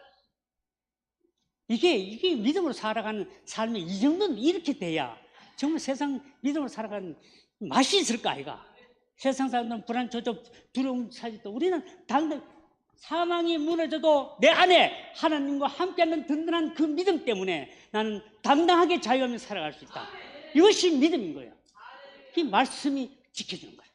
이게 믿음으로 살아가는 삶의 이 정도는 이렇게 돼야 정말 세상 믿음으로 살아가는 맛이 있을까, 아이가? 세상 사람들은 불안, 조조, 두려움 사지도 우리는 당장 사망이 무너져도 내 안에 하나님과 함께하는 든든한 그 믿음 때문에 나는 당당하게 자유하며 살아갈 수 있다. 이것이 믿음인 거예요. 이 말씀이 지켜주는 거예요.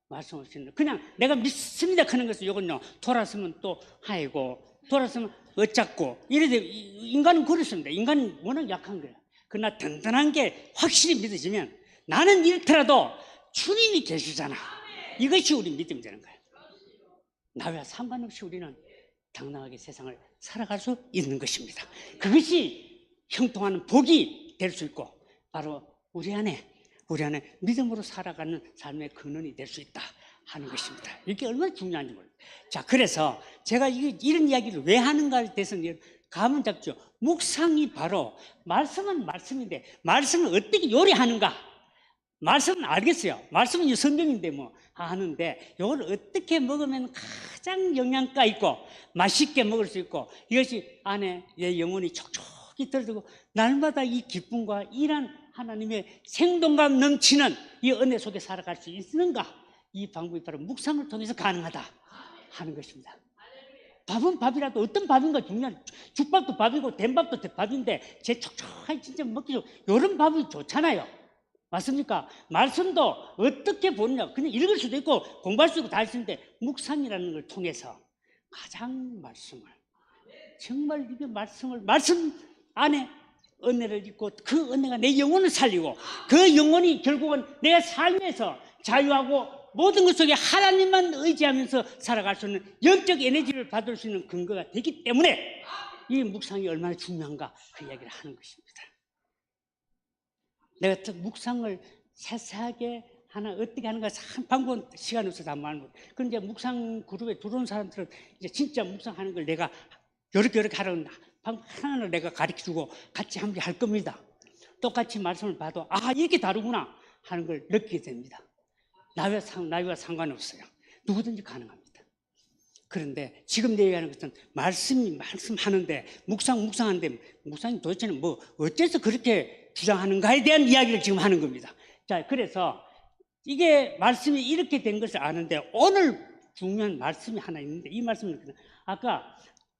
말씀 없이는 그냥 내가 믿습니다 하는 것은 이건요, 돌아서면 또 아이고, 돌아서면 어쩌고 이래도 인간은 그렇습니다. 인간은 워낙 약한 거예요. 그러나 든든한 게 확실히 믿어지면 나는 잃더라도 주님이 계시잖아. 이것이 우리 믿음이 되는 거예요. 나와 상관없이 우리는 당당하게 세상을 살아갈 수 있는 것입니다. 그것이 형통하는 복이 될 수 있고 바로 우리 안에 믿음으로 살아가는 삶의 근원이 될 수 있다 하는 것입니다. 이게 얼마나 중요한지 몰라요. 자, 그래서 제가 이런 이야기를 왜 하는가에 대해서는 감은 잡죠. 묵상이 바로, 말씀은 말씀인데 말씀을 어떻게 요리하는가. 말씀은 알겠어요. 말씀은 성경인데 뭐 아는데 이걸 어떻게 먹으면 가장 영양가 있고 맛있게 먹을 수 있고 이것이 안에 내 영혼이 촉촉히 들어들고 날마다 이 기쁨과 이런 하나님의 생동감 넘치는 이 은혜 속에 살아갈 수 있는가, 이 방법이 바로 묵상을 통해서 가능하다 하는 것입니다. 밥은 밥이라도 어떤 밥인가 중요한, 죽밥도 밥이고 된밥도 밥인데 제 촉촉하게 진짜 먹기 좋은 이런 밥이 좋잖아요. 맞습니까? 말씀도 어떻게 보느냐, 그냥 읽을 수도 있고 공부할 수도 있고 다 할 수 있는데 묵상이라는 걸 통해서 가장 말씀을, 정말 이게 말씀 안에 은혜를 입고 그 은혜가 내 영혼을 살리고 그 영혼이 결국은 내 삶에서 자유하고 모든 것 속에 하나님만 의지하면서 살아갈 수 있는 영적 에너지를 받을 수 있는 근거가 되기 때문에 이 묵상이 얼마나 중요한가 그 이야기를 하는 것입니다. 내가 묵상을 세세하게 하나 어떻게 하는가 한 방법 시간 없어서 안 말고, 그런데 묵상 그룹에 들어온 사람들은 이제 진짜 묵상하는 걸 내가 이렇게 하라는 방법 하나를 내가 가르쳐주고 같이 함께 할 겁니다. 똑같이 말씀을 봐도 아, 이렇게 다르구나 하는 걸 느끼게 됩니다. 나이와 상관없어요. 누구든지 가능합니다. 그런데 지금 내 얘기하는 것은 말씀하는데 묵상하는데 묵상이 도대체는 뭐 어째서 그렇게 주장하는가에 대한 이야기를 지금 하는 겁니다. 자, 그래서 이게 말씀이 이렇게 된 것을 아는데 오늘 중요한 말씀이 하나 있는데 이 말씀은 아까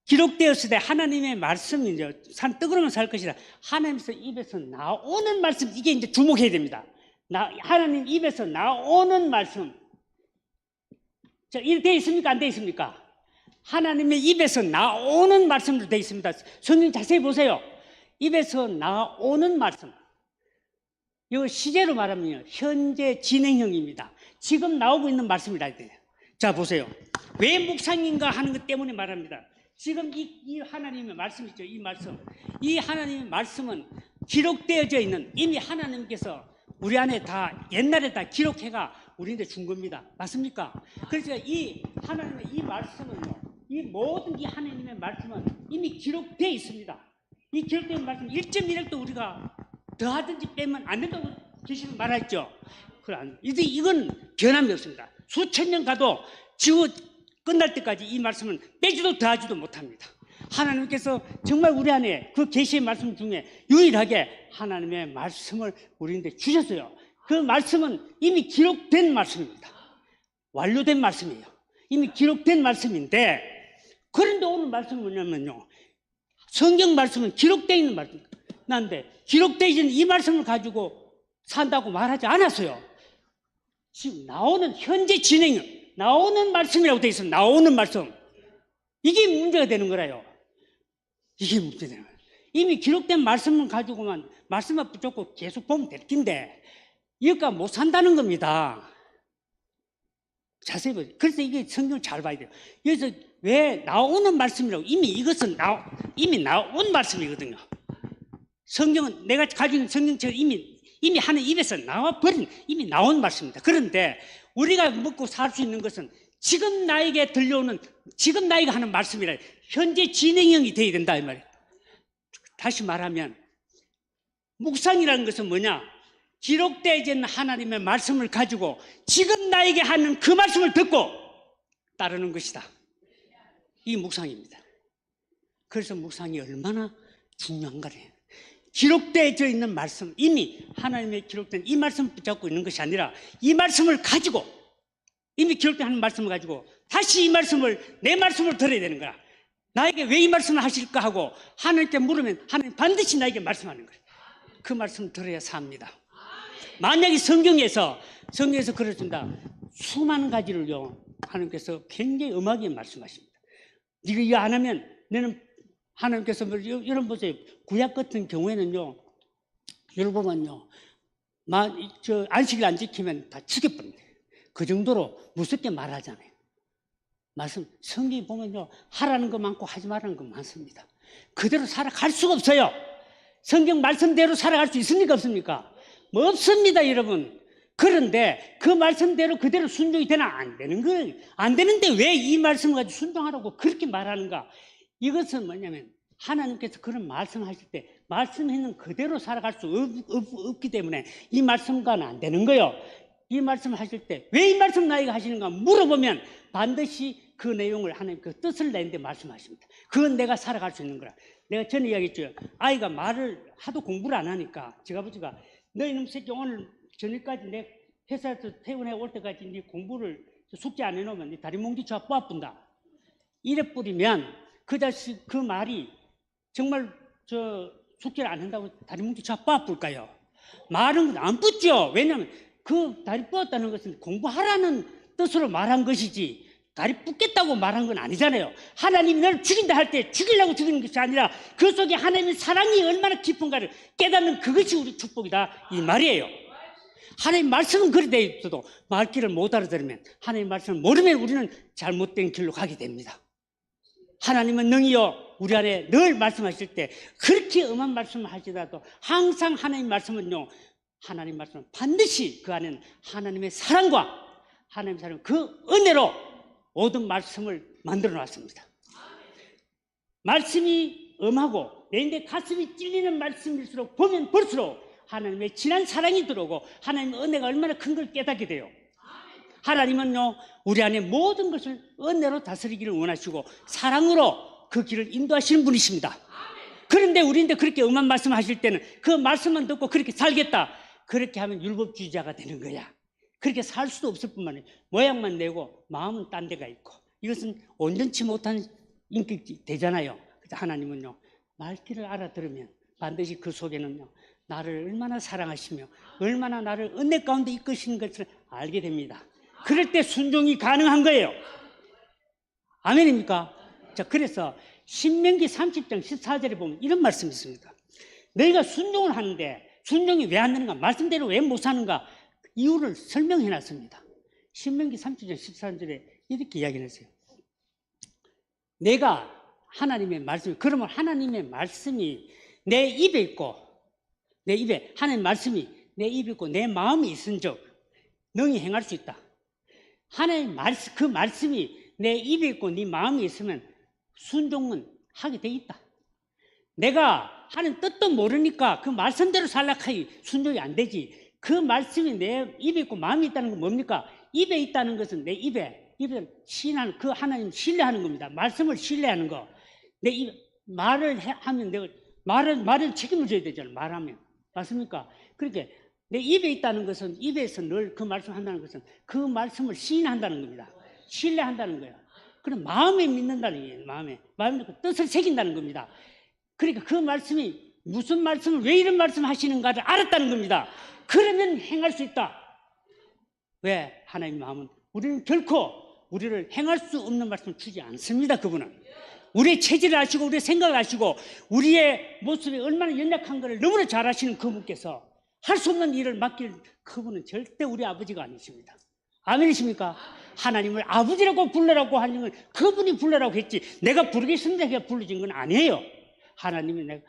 기록되었을 때 하나님의 말씀이 이제 산 떡으로만 살 것이라 하나님께서 입에서 나오는 말씀, 이게 이제 주목해야 됩니다. 하나님 입에서 나오는 말씀. 자, 이렇게 되어 있습니까? 안 되어 있습니까? 하나님의 입에서 나오는 말씀으로 되어 있습니다. 성경 자세히 보세요. 입에서 나오는 말씀. 이거 시제로 말하면요, 현재 진행형입니다. 지금 나오고 있는 말씀이라 해야 돼요. 자, 보세요. 왜 묵상인가 하는 것 때문에 말합니다. 지금 이 하나님의 말씀이죠. 이 하나님의 말씀은 기록되어져 있는, 이미 하나님께서 우리 안에 다 옛날에 다 기록해가 우리한테 준 겁니다. 맞습니까? 그래서 이 하나님의 이 말씀은요, 이 모든 이 하나님의 말씀은 이미 기록되어 있습니다. 이 기록된 말씀 1.1획도 우리가 더하든지 빼면 안 된다고 계시는 말했죠. 이건 변함이 없습니다. 수천 년 가도 지구 끝날 때까지 이 말씀은 빼지도 더하지도 못합니다. 하나님께서 정말 우리 안에 그 계시의 말씀 중에 유일하게 하나님의 말씀을 우리한테 주셨어요. 그 말씀은 이미 기록된 말씀입니다. 완료된 말씀이에요. 이미 기록된 말씀인데, 그런데 오늘 말씀은 뭐냐면요, 성경 말씀은 기록되어 있는 말씀입니다. 난데 기록되어 있는 이 말씀을 가지고 산다고 말하지 않았어요. 지금 나오는 현재 진행, 나오는 말씀이라고 되어 있어요. 나오는 말씀. 이게 문제가 되는 거라요. 이게 문제가 되는 거예요. 이미 기록된 말씀을 가지고만 말씀만 붙잡고 계속 보면 될 텐데 이것과 못 산다는 겁니다. 자세히 보세요. 그래서 이게 성경을 잘 봐야 돼요. 그래서 왜 나오는 말씀이라고, 이미 이것은 이미 나온 말씀이거든요. 성경은 내가 가지고 있는 성경책은 이미 하나님 입에서 나와버린, 이미 나온 말씀입니다. 그런데 우리가 먹고 살 수 있는 것은 지금 나에게 들려오는, 지금 나에게 하는 말씀이라, 현재 진행형이 되어야 된다 이 말이에요. 다시 말하면 묵상이라는 것은 뭐냐, 기록되어져 있는 하나님의 말씀을 가지고 지금 나에게 하는 그 말씀을 듣고 따르는 것이다. 이 묵상입니다. 그래서 묵상이 얼마나 중요한가래요. 기록되어져 있는 말씀, 이미 하나님의 기록된 이 말씀을 붙잡고 있는 것이 아니라 이 말씀을 가지고, 이미 기록된 하는 말씀을 가지고 다시 이 말씀을, 내 말씀을 들어야 되는 거야. 나에게 왜 이 말씀을 하실까 하고 하나님께 물으면 하나님 반드시 나에게 말씀하는 거예요. 그 말씀을 들어야 삽니다. 만약에 성경에서 그러신다, 수많은 가지를요 하나님께서 굉장히 엄하게 말씀하십니다. 네가 이거 안 하면 너는, 하나님께서 여러분 보세요. 구약 같은 경우에는요, 여러분 보면요, 안식일 안 지키면 다 죽여버립니다. 그 정도로 무섭게 말하잖아요. 말씀, 성경에 보면요, 하라는 거 많고 하지 말라는 거 많습니다. 그대로 살아갈 수가 없어요. 성경 말씀대로 살아갈 수 있습니까, 없습니까? 뭐 없습니다, 여러분. 그런데 그 말씀대로 그대로 순종이 되나? 안 되는 거예요. 안 되는데 왜 이 말씀을 가지고 순종하라고 그렇게 말하는가? 이것은 뭐냐면 하나님께서 그런 말씀하실 때 말씀했는 그대로 살아갈 수 없기 때문에 이 말씀과는 안 되는 거예요. 이 말씀을 하실 때 왜 이 말씀 나에게 하시는가 물어보면 반드시 그 내용을, 하나님 그 뜻을 내는데 말씀하십니다. 그건 내가 살아갈 수 있는 거라. 내가 전에 이야기했죠. 아이가 말을 하도 공부를 안 하니까 제가 아버지가 너 이놈 새끼 오늘 저녁까지 내 회사에서 퇴근해 올 때까지 네 공부를 숙제 안 해놓으면 네 다리 뭉디 쳐 뽑아본다. 이래 뿌리면 그 자식 그 말이 정말 숙제를 안 한다고 다리 뭉디 쳐 뽑아볼까요? 말은 안 붙죠. 왜냐하면 그 다리 뽑았다는 것은 공부하라는 뜻으로 말한 것이지 다리 뽑겠다고 말한 건 아니잖아요. 하나님이 너를 죽인다 할 때 죽이려고 죽이는 것이 아니라 그 속에 하나님의 사랑이 얼마나 깊은가를 깨닫는 그것이 우리 축복이다 이 말이에요. 하나님 말씀은 그리 되어 있어도 말귀를 못 알아들으면, 하나님 말씀을 모르면 우리는 잘못된 길로 가게 됩니다. 하나님은 능히요 우리 안에 늘 말씀하실 때 그렇게 엄한 말씀을 하시더라도 항상 하나님 말씀은요, 하나님 말씀은 반드시 그 안에는 하나님의 사랑과 하나님의 사랑, 그 은혜로 모든 말씀을 만들어 놨습니다. 말씀이 엄하고 내인데 가슴이 찔리는 말씀일수록 보면 볼수록 하나님의 진한 사랑이 들어오고 하나님의 은혜가 얼마나 큰 걸 깨닫게 돼요. 하나님은요 우리 안에 모든 것을 은혜로 다스리기를 원하시고 사랑으로 그 길을 인도하시는 분이십니다. 그런데 우리인데 그렇게 엄한 말씀을 하실 때는 그 말씀만 듣고 그렇게 살겠다, 그렇게 하면 율법주의자가 되는 거야. 그렇게 살 수도 없을 뿐만 아니라 모양만 내고 마음은 딴 데가 있고, 이것은 온전치 못한 인격이 되잖아요. 그래서 하나님은요 말귀를 알아들으면 반드시 그 속에는요 나를 얼마나 사랑하시며 얼마나 나를 은혜 가운데 이끄시는 것을 알게 됩니다. 그럴 때 순종이 가능한 거예요. 아멘입니까? 자, 그래서 신명기 30장 14절에 보면 이런 말씀이 있습니다. 너희가 순종을 하는데 순종이 왜 안 되는가, 말씀대로 왜 못 사는가, 이유를 설명해 놨습니다. 신명기 30장 14절에 이렇게 이야기했어요. 내가 하나님의 말씀이, 그러면 하나님의 말씀이 내 입에 있고, 내 입에 하나님의 말씀이 내 입에 있고 내 마음이 있은즉 능히 행할 수 있다. 하나님의 말씀, 그 말씀이 내 입에 있고 네 마음이 있으면 순종은 하게 돼 있다. 내가 하는 뜻도 모르니까 그 말씀대로 살락하니 순종이 안 되지. 그 말씀이 내 입에 있고 마음이 있다는 건 뭡니까? 입에 있다는 것은 내 입에 입에서 신하는 그 하나님 신뢰하는 겁니다. 말씀을 신뢰하는 거. 내 말을 하면 내가 말을 책임을 져야 되잖아요. 말하면. 맞습니까? 그러니까 내 입에 있다는 것은 입에서 늘 그 말씀을 한다는 것은 그 말씀을 시인한다는 겁니다. 신뢰한다는 거예요. 그럼 마음에 믿는다는 얘기예요. 마음에 그 뜻을 새긴다는 겁니다. 그러니까 그 말씀이 무슨 말씀을 왜 이런 말씀을 하시는가를 알았다는 겁니다. 그러면 행할 수 있다. 왜? 하나님 마음은 우리는 결코 우리를 행할 수 없는 말씀을 주지 않습니다. 그분은 우리의 체질을 아시고 우리의 생각을 아시고 우리의 모습이 얼마나 연약한 것을 너무나 잘 아시는 그분께서 할 수 없는 일을 맡길 그분은 절대 우리 아버지가 아니십니다. 아멘이십니까? 하나님을 아버지라고 불러라고 하는 건 그분이 불러라고 했지 내가 부르겠습니다 해서 불러진 건 아니에요. 하나님이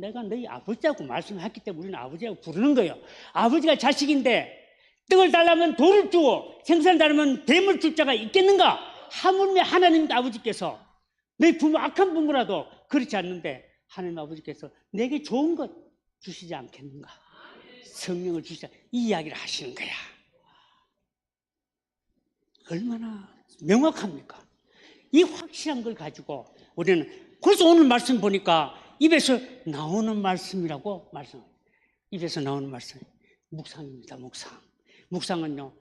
내가 너희 아버지라고 말씀했기 때문에 우리는 아버지라고 부르는 거예요. 아버지가 자식인데 떡을 달라면 돌을 주고 생선을 달라면 뱀을 줄 자가 있겠는가? 하물며 하나님 아버지께서 너희 부모 악한 부모라도 그렇지 않는데 하나님 아버지께서 내게 좋은 것 주시지 않겠는가? 성령을 주시자 이 이야기를 하시는 거야. 얼마나 명확합니까? 이 확실한 걸 가지고 우리는 그래서 오늘 말씀 보니까 입에서 나오는 말씀이라고 말씀합니다. 입에서 나오는 말씀 묵상입니다. 묵상은요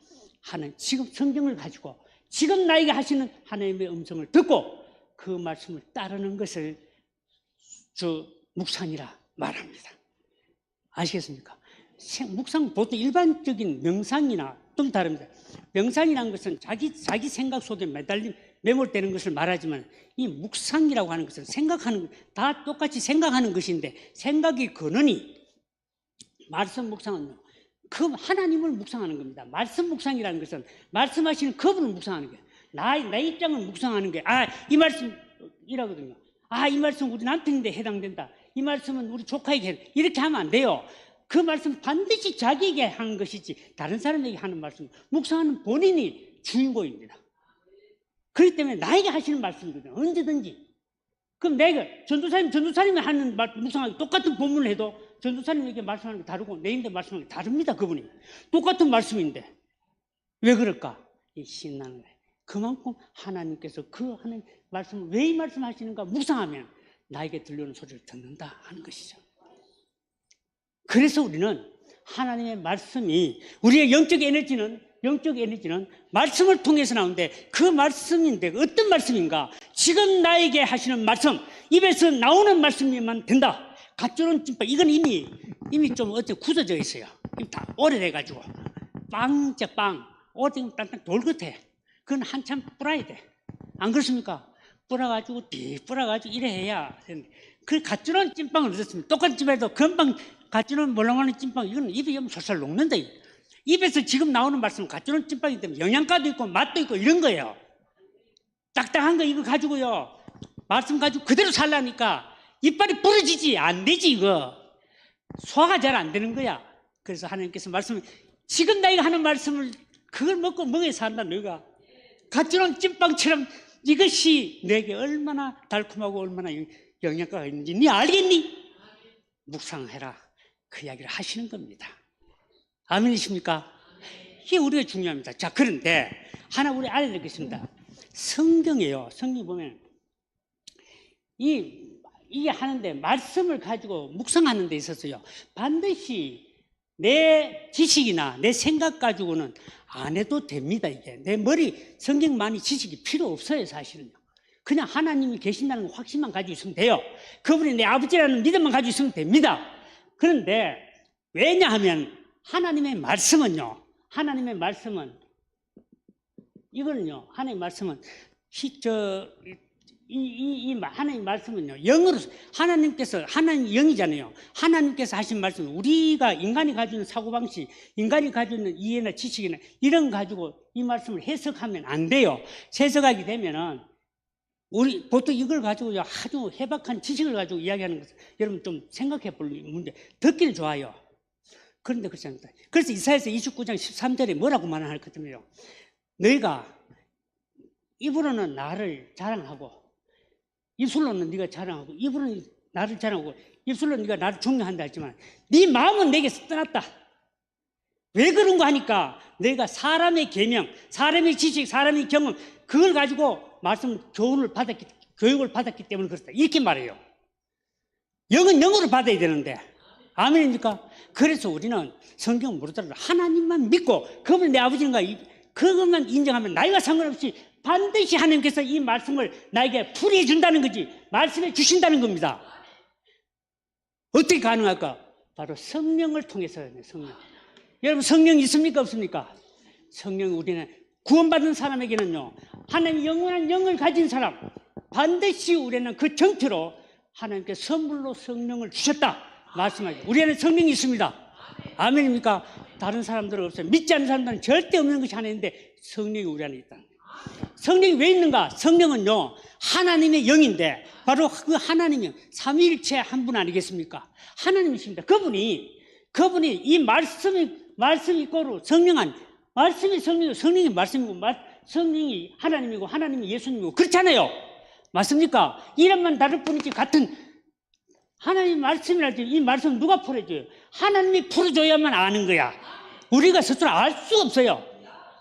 하나님 지금 성경을 가지고 지금 나에게 하시는 하나님의 음성을 듣고 그 말씀을 따르는 것을 묵상이라 말합니다. 아시겠습니까? 묵상 보통 일반적인 명상이나 좀 다릅니다. 명상이라는 것은 자기 생각 속에 매몰되는 것을 말하지만 이 묵상이라고 하는 것은 생각하는 다 똑같이 생각하는 것인데 생각이 근원이 말씀 묵상은요. 그 하나님을 묵상하는 겁니다. 말씀 묵상이라는 것은 말씀하시는 그분을 묵상하는 거예요. 내 입장을 묵상하는 거예요. 이 말씀이라거든요. 이 말씀 우리 남편인데 해당된다. 이 말씀은 우리 조카에게 이렇게 하면 안 돼요. 그 말씀 반드시 자기에게 하는 것이지 다른 사람에게 하는 말씀 묵상하는 본인이 주인공입니다. 그렇기 때문에 나에게 하시는 말씀이거든요. 언제든지. 그럼 내가 전도사님이 하는 묵상하기 똑같은 본문을 해도 전도사님에게 말씀하는 게 다르고 내인데 말씀하는 게 다릅니다. 그분이. 똑같은 말씀인데 왜 그럴까? 이 신나는 거예요. 그만큼 하나님께서 그 하는 말씀을 왜 이 말씀하시는가 묵상하면 나에게 들려오는 소리를 듣는다 하는 것이죠. 그래서 우리는 하나님의 말씀이 우리의 영적 에너지는 말씀을 통해서 나오는데 그 말씀인데 어떤 말씀인가? 지금 나에게 하시는 말씀, 입에서 나오는 말씀이면 된다. 갓조론 찐빵 이건 이미 좀 어째 굳어져 있어요. 다 오래돼가지고 빵 오래된 땅땅 돌 같아. 그건 한참 뿌라야 돼. 안 그렇습니까? 뿌려가지고 이래 해야 되는데 그 갓조론 찐빵을 얻었습니다. 똑같은 집에도 금방 갓조론 몰랑하는 찐빵 이건 입에 솔솔 녹는다. 입에서 지금 나오는 말씀은 갓조론 찐빵이기 때문에 영양가도 있고 맛도 있고 이런 거예요. 딱딱한 거 이거 가지고요 말씀 가지고 그대로 살라니까 이빨이 부러지지 안 되지. 이거 소화가 잘 안 되는 거야. 그래서 하나님께서 지금 나이가 하는 말씀을 그걸 먹어야 산다. 너가 갓조론 찐빵처럼 이것이 내게 얼마나 달콤하고 얼마나 영양가가 있는지 네 알겠니? 묵상해라. 그 이야기를 하시는 겁니다. 아멘이십니까? 이게 우리가 중요합니다. 자, 그런데 하나 우리 알려드리겠습니다. 성경이에요. 성경 보면 이게 하는데 말씀을 가지고 묵상하는 데 있어서요 반드시 내 지식이나 내 생각 가지고는 안 해도 됩니다. 이게 내 머리 성경 많이 지식이 필요 없어요. 사실은요. 그냥 하나님이 계신다는 확신만 가지고 있으면 돼요. 그분이 내 아버지라는 믿음만 가지고 있으면 됩니다. 그런데 왜냐하면 하나님의 말씀은 하나님의 말씀은 하나님의 말씀은요 영으로 하나님께서 하나님 영이잖아요. 하나님께서 하신 말씀 우리가 인간이 가지고 있는 사고방식 인간이 가지고 있는 이해나 지식이나 이런 거 가지고 이 말씀을 해석하면 안 돼요. 해석하게 되면은 우리 보통 이걸 가지고 아주 해박한 지식을 가지고 이야기하는 것은 여러분 좀 생각해 볼 문제. 듣기는 좋아요. 그런데 그렇지 않다. 그래서 이사야서 29장 13절에 뭐라고 말할 것 같으면요. 너희가 입으로는 나를 자랑하고 입술로는 네가 자랑하고 입으로는 나를 자랑하고 입술로 네가 나를 존경한다 했지만 네 마음은 내게서 떠났다. 왜 그런가 하니까 너희가 사람의 계명, 사람의 지식, 사람의 경험 그걸 가지고 말씀 교육을 받았기 때문에 그렇다. 이렇게 말해요. 영은 영으로 받아야 되는데. 아멘입니까? 그래서 우리는 성경을 모르더라도 하나님만 믿고 그분이 내 아버지인가 그것만 인정하면 나이가 상관없이 반드시 하나님께서 이 말씀을 나에게 풀이해 준다는 거지. 말씀해 주신다는 겁니다. 어떻게 가능할까? 바로 성령을 통해서요. 성령. 여러분 성령 있습니까? 없습니까? 성령 우리는 구원받은 사람에게는요. 하나님 영원한 영을 가진 사람 반드시 우리는 그 정태로 하나님께 선물로 성령을 주셨다. 말씀하죠. 우리는 성령이 있습니다. 아멘입니까? 다른 사람들은 없어요. 믿지 않는 사람들은 절대 없는 것이 하나 있는데 성령이 우리 안에 있다. 성령이 왜 있는가? 성령은요 하나님의 영인데 바로 그 하나님이 삼위일체 한 분 아니겠습니까? 하나님이십니다. 그분이 이 말씀이 꼬로 성령한 말씀이 성령이고 성령이 말씀이고 성령이 하나님이고 하나님이 예수님이고 그렇잖아요. 맞습니까? 이름만 다를 뿐이지 같은 하나님 말씀이라지 이 말씀 누가 풀어줘요? 하나님이 풀어줘야만 아는 거야. 우리가 스스로 알 수 없어요.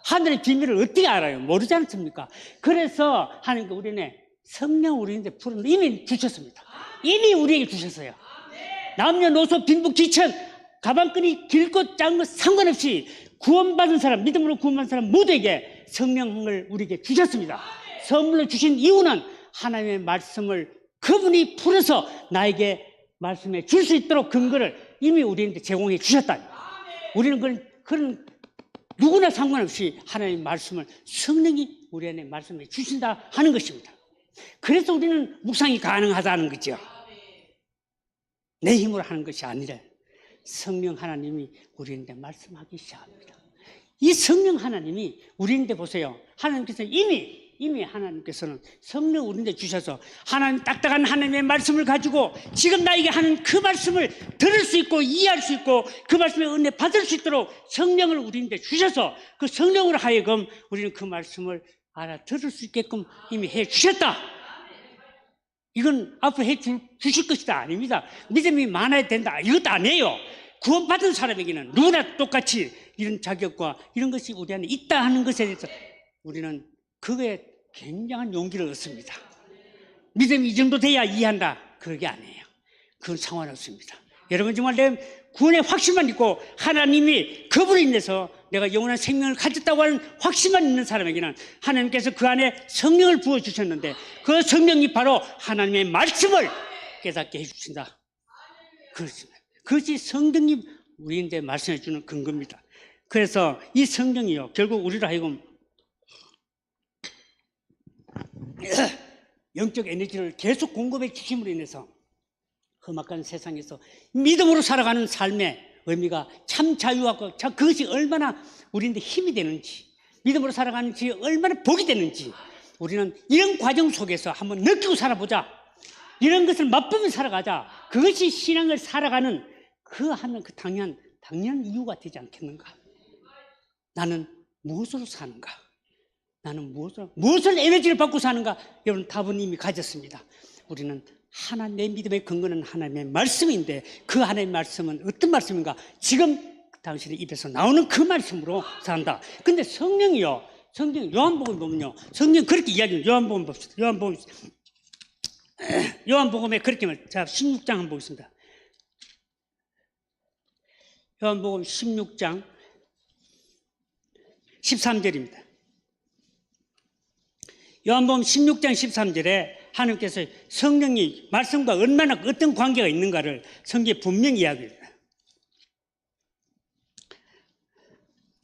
하늘의 비밀을 어떻게 알아요? 모르지 않습니까? 그래서 하나님께 우리는 성령 우리한테 풀은 이미 주셨습니다. 이미 우리에게 주셨어요. 남녀노소 빈부 귀천 가방끈이 길고 작은 것 상관없이 구원받은 사람 믿음으로 구원받은 사람 모두에게 성령을 우리에게 주셨습니다. 선물로 주신 이유는 하나님의 말씀을 그분이 풀어서 나에게 말씀해 줄 수 있도록 근거를 이미 우리한테 제공해 주셨다. 우리는 그런 누구나 상관없이 하나님의 말씀을 성령이 우리 안에 말씀해 주신다 하는 것입니다. 그래서 우리는 묵상이 가능하다는 거죠. 내 힘으로 하는 것이 아니라 성령 하나님이 우리한테 말씀하기 시작합니다. 이 성령 하나님이 우리한테 보세요. 하나님께서 이미 하나님께서는 성령 우리한테 주셔서 하나님 딱딱한 하나님의 말씀을 가지고 지금 나에게 하는 그 말씀을 들을 수 있고 이해할 수 있고 그 말씀의 은혜 받을 수 있도록 성령을 우리한테 주셔서 그 성령으로 하여금 우리는 그 말씀을 알아들을 수 있게끔 이미 해 주셨다. 이건 앞으로 해 주실 것이다 아닙니다. 믿음이 많아야 된다 이것도 아니에요. 구원받은 사람에게는 누구나 똑같이 이런 자격과 이런 것이 우리 안에 있다 하는 것에 대해서 우리는 그거에 굉장한 용기를 얻습니다. 믿음이 이 정도 돼야 이해한다 그게 아니에요. 그건 상관없습니다. 여러분 정말 내 구원의 확신만 있고 하나님이 그분을 인해서 내가 영원한 생명을 가졌다고 하는 확신만 있는 사람에게는 하나님께서 그 안에 성령을 부어주셨는데 그 성령이 바로 하나님의 말씀을 깨닫게 해주신다. 그렇습니다. 그것이 성령님 우리한테 말씀해 주는 근거입니다. 그래서 이 성령이요 결국 우리로 하여금 영적 에너지를 계속 공급해 주심으로 인해서 험악한 세상에서 믿음으로 살아가는 삶의 의미가 참 자유하고 그것이 얼마나 우리한테 힘이 되는지 믿음으로 살아가는지 얼마나 복이 되는지 우리는 이런 과정 속에서 한번 느끼고 살아보자. 이런 것을 맛보며 살아가자. 그것이 신앙을 살아가는 그 당연한 이유가 되지 않겠는가? 나는 무엇으로 사는가? 나는 무엇을 에너지를 받고 사는가? 여러분 답은 이미 가졌습니다. 우리는 내 믿음의 근거는 하나님의 말씀인데 그 하나님의 말씀은 어떤 말씀인가? 지금 당신의 입에서 나오는 그 말씀으로 산다. 근데 성령이요. 성경 요한복음 보면요. 성경 그렇게 이야기해요. 요한복음 봅시다. 요한복음에 그렇게 말. 자, 16장 한번 보겠습니다. 요한복음 16장 13절입니다. 요한복음 16장 13절에 하나님께서 성령이 말씀과 얼마나 어떤 관계가 있는가를 성경에 분명히 이야기합니다.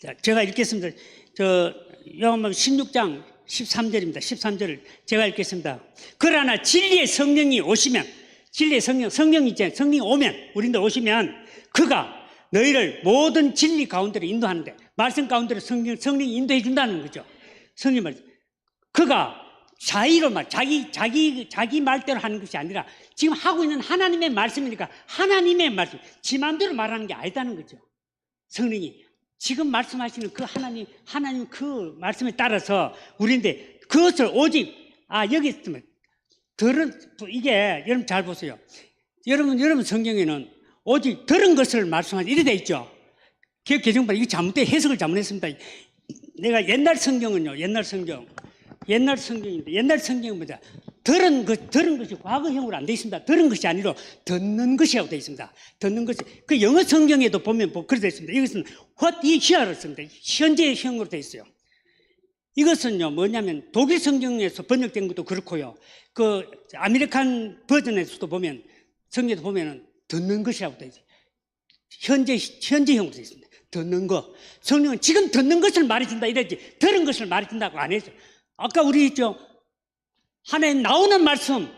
자, 제가 읽겠습니다. 요한복음 16장 13절입니다. 13절을 제가 읽겠습니다. 그러나 진리의 성령이 오시면 진리의 성령이 있잖아요. 성령이 오면 우리한테 오시면 그가 너희를 모든 진리 가운데로 인도하는데 말씀 가운데로 성령이 인도해 준다는 거죠. 성령 말씀. 그가 자의로 자기 말대로 하는 것이 아니라 지금 하고 있는 하나님의 말씀이니까 하나님의 말씀, 지 마음대로 말하는 게 아니다는 거죠. 성령이 지금 말씀하시는 그 하나님 그 말씀에 따라서 우리인데 그것을 오직 여기 있으면 이게 여러분 잘 보세요. 여러분 성경에는 오직 들은 것을 말씀하지 이래 돼 있죠. 개혁 개정판 이거 잘못돼 해석을 잘못했습니다. 내가 옛날 성경은요, 옛날 성경인데 옛날 성경은 뭐냐? 들은 것이 과거형으로 안 돼 있습니다. 들은 것이 아니라 듣는 것이라고 돼 있습니다. 듣는 것이 그 영어 성경에도 보면 그렇게 돼 있습니다. 이것은 what is here로 씁니다. 현재형으로 돼 있어요. 이것은요 뭐냐면 독일 성경에서 번역된 것도 그렇고요. 그 아메리칸 버전에서도 보면 성경에도 보면은 듣는 것이라고 돼 있어요. 현재형으로 돼 있습니다. 듣는 것. 성령은 지금 듣는 것을 말해준다 이랬지 들은 것을 말해준다고 안 했죠. 아까 우리 있죠. 하나님 나오는 말씀,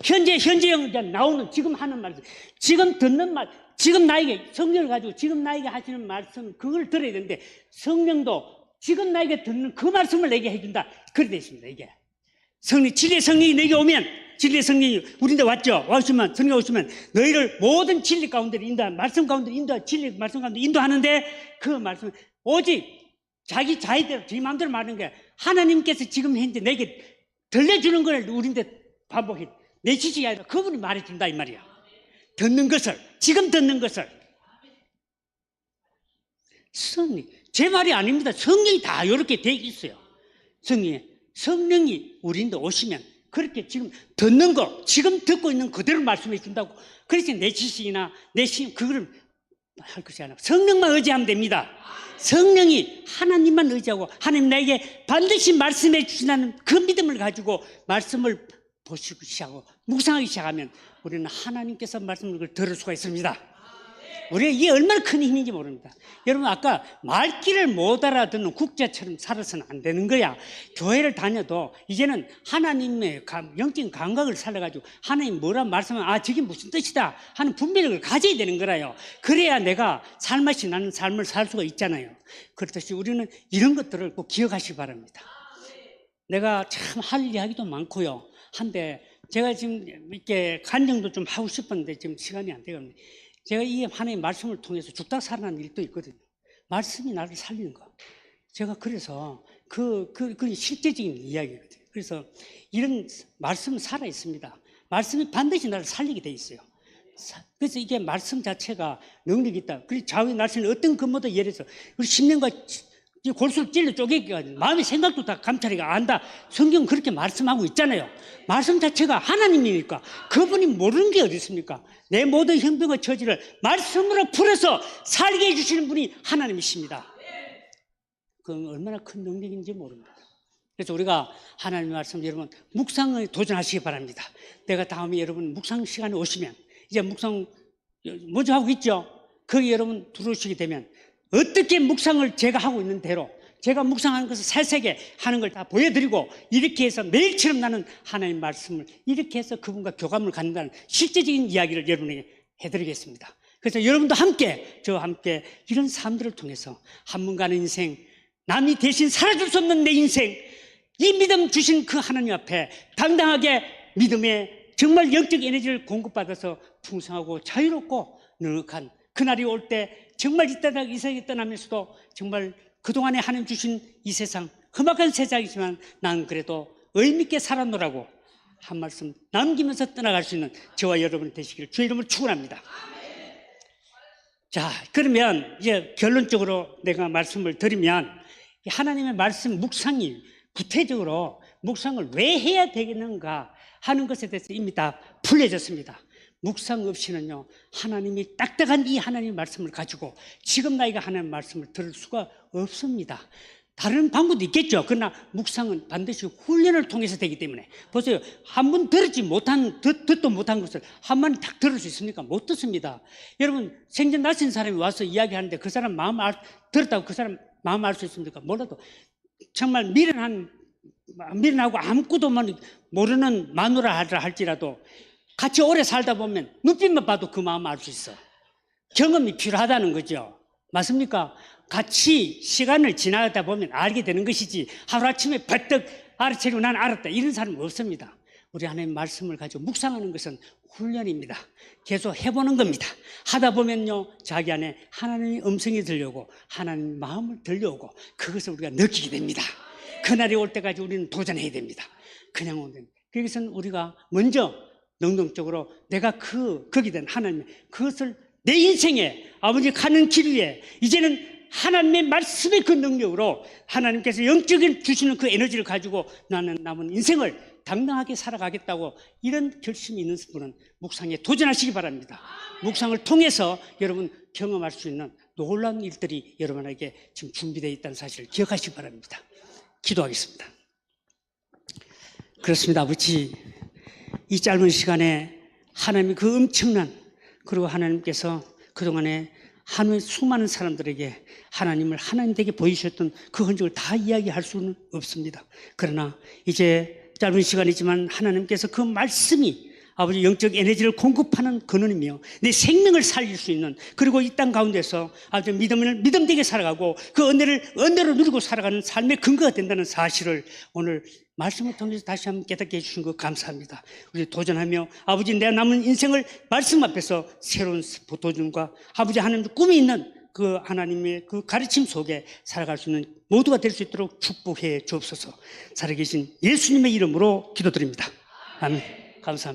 현재형 나오는 지금 하는 말씀, 지금 듣는 말, 지금 나에게 성령을 가지고 지금 나에게 하시는 말씀 그걸 들어야 되는데 성령도 지금 나에게 듣는 그 말씀을 내게 해준다. 그래 되어 있습니다. 이게 성령, 진리의 성령이 내게 오면 진리의 성령이 우리한테 왔죠. 와주시면 성령 오시면 너희를 모든 진리 가운데 말씀 가운데 진리 말씀 가운데 인도하는데 그 말씀 오직 자기 자의대로 제 마음대로 말하는 게 하나님께서 지금 현재 내게 들려주는 걸 우리한테 반복해. 내 지식이 아니라 그분이 말해준다 이 말이야. 듣는 것을 지금 듣는 것을 성령 제 말이 아닙니다. 성령이 다 이렇게 돼 있어요. 성령이 우리한테 오시면 그렇게 지금 듣는 거 지금 듣고 있는 그대로 말씀해 준다고. 그래서 내 지식이나 내 심 그걸 할 것이 아니라 성령만 의지하면 됩니다. 성령이 하나님만 의지하고 하나님 나에게 반드시 말씀해 주신다는 그 믿음을 가지고 말씀을 보시기 시작하고 묵상하기 시작하면 우리는 하나님께서 말씀을 들을 수가 있습니다. 우리가 이게 얼마나 큰 힘인지 모릅니다. 여러분 아까 말귀를 못 알아듣는 국자처럼 살아서는 안 되는 거야. 교회를 다녀도 이제는 하나님의 영적인 감각을 살려가지고 하나님 뭐라 말씀하면 저게 무슨 뜻이다 하는 분별력을 가져야 되는 거라요. 그래야 내가 살맛이 나는 삶을 살 수가 있잖아요. 그렇듯이 우리는 이런 것들을 꼭 기억하시기 바랍니다. 내가 참 할 이야기도 많고요. 한데 제가 지금 이렇게 간증도 좀 하고 싶었는데 지금 시간이 안 되거든요. 제가 이 하나님의 말씀을 통해서 죽다 살아나는 일도 있거든요. 말씀이 나를 살리는 거. 제가 그래서 그 실제적인 이야기거든요. 그래서 이런 말씀은 살아 있습니다. 말씀이 반드시 나를 살리게 돼 있어요. 그래서 이게 말씀 자체가 능력이 있다. 그래서 좌우의 날씨는 어떤 근무도 예를 들어서 우리 10년과 골수를 찔러 쪼개기가 마음의 생각도 다 감찰이가 안다. 성경 그렇게 말씀하고 있잖아요. 말씀 자체가 하나님이니까 그분이 모르는 게 어디 있습니까? 내 모든 형병과 처지를 말씀으로 풀어서 살게 해주시는 분이 하나님이십니다. 그건 얼마나 큰 능력인지 모릅니다. 그래서 우리가 하나님의 말씀 여러분 묵상에 도전하시기 바랍니다. 내가 다음에 여러분 묵상 시간에 오시면 이제 묵상 먼저 하고 있죠. 거기 여러분 들어오시게 되면 어떻게 묵상을 제가 하고 있는 대로 제가 묵상하는 것을 살색에 하는 걸 다 보여드리고 이렇게 해서 매일처럼 나는 하나님의 말씀을 이렇게 해서 그분과 교감을 갖는다는 실제적인 이야기를 여러분에게 해드리겠습니다. 그래서 여러분도 함께 저와 함께 이런 삶들을 통해서 한 번 가는 인생 남이 대신 살아줄 수 없는 내 인생 이 믿음 주신 그 하나님 앞에 당당하게 믿음의 정말 영적 에너지를 공급받아서 풍성하고 자유롭고 넉넉한 그날이 올 때 정말 이 세상에 떠나면서도 정말 그동안에 하나님 주신 이 세상 험악한 세상이지만 난 그래도 의미있게 살아노라고 한 말씀 남기면서 떠나갈 수 있는 저와 여러분 되시기를 주의 이름으로 축원합니다. 자, 그러면 이제 결론적으로 내가 말씀을 드리면 하나님의 말씀 묵상이 구체적으로 묵상을 왜 해야 되겠는가 하는 것에 대해서 이미 다 풀려졌습니다. 묵상 없이는요 하나님이 딱딱한 이 하나님의 말씀을 가지고 지금 나이가 하나님의 말씀을 들을 수가 없습니다. 다른 방법도 있겠죠. 그러나 묵상은 반드시 훈련을 통해서 되기 때문에 보세요. 한 번 듣도 못한 것을 한 번 딱 들을 수 있습니까? 못 듣습니다. 여러분 생전 낯선 사람이 와서 이야기하는데 그 사람 마음 들었다고 그 사람 마음 알 수 있습니까? 몰라도 정말 미련하고 아무것도 모르는 마누라라 할지라도 같이 오래 살다 보면 눈빛만 봐도 그 마음 알 수 있어. 경험이 필요하다는 거죠. 맞습니까? 같이 시간을 지나다 보면 알게 되는 것이지 하루아침에 벌떡 알아채고 난 알았다 이런 사람은 없습니다. 우리 하나님의 말씀을 가지고 묵상하는 것은 훈련입니다. 계속 해보는 겁니다. 하다 보면요 자기 안에 하나님의 음성이 들려오고 하나님의 마음을 들려오고 그것을 우리가 느끼게 됩니다. 그날이 올 때까지 우리는 도전해야 됩니다. 그냥 오면 됩니다. 그것은 우리가 먼저 능동적으로 내가 거기 된 하나님 그것을 내 인생에 아버지 가는 길 위에 이제는 하나님의 말씀의 그 능력으로 하나님께서 영적인 주시는 그 에너지를 가지고 나는 남은 인생을 당당하게 살아가겠다고 이런 결심이 있는 분은 묵상에 도전하시기 바랍니다. 묵상을 통해서 여러분 경험할 수 있는 놀라운 일들이 여러분에게 지금 준비되어 있다는 사실을 기억하시기 바랍니다. 기도하겠습니다. 그렇습니다. 아버지, 이 짧은 시간에 하나님의 그 엄청난, 그리고 하나님께서 그동안에 한우의 수많은 사람들에게 하나님을 하나님 되게 보이셨던 그 흔적을 다 이야기할 수는 없습니다. 그러나 이제 짧은 시간이지만 하나님께서 그 말씀이 아버지 영적 에너지를 공급하는 근원이며 내 생명을 살릴 수 있는, 그리고 이 땅 가운데서 아주 믿음되게 살아가고 그 은혜로 누리고 살아가는 삶의 근거가 된다는 사실을 오늘 말씀을 통해서 다시 한번 깨닫게 해주신 것 감사합니다. 우리 도전하며 아버지 내 남은 인생을 말씀 앞에서 새로운 도전과 아버지 하나님 꿈이 있는 그 하나님의 그 가르침 속에 살아갈 수 있는 모두가 될 수 있도록 축복해 주옵소서. 살아계신 예수님의 이름으로 기도드립니다. 아멘. 감사합니다.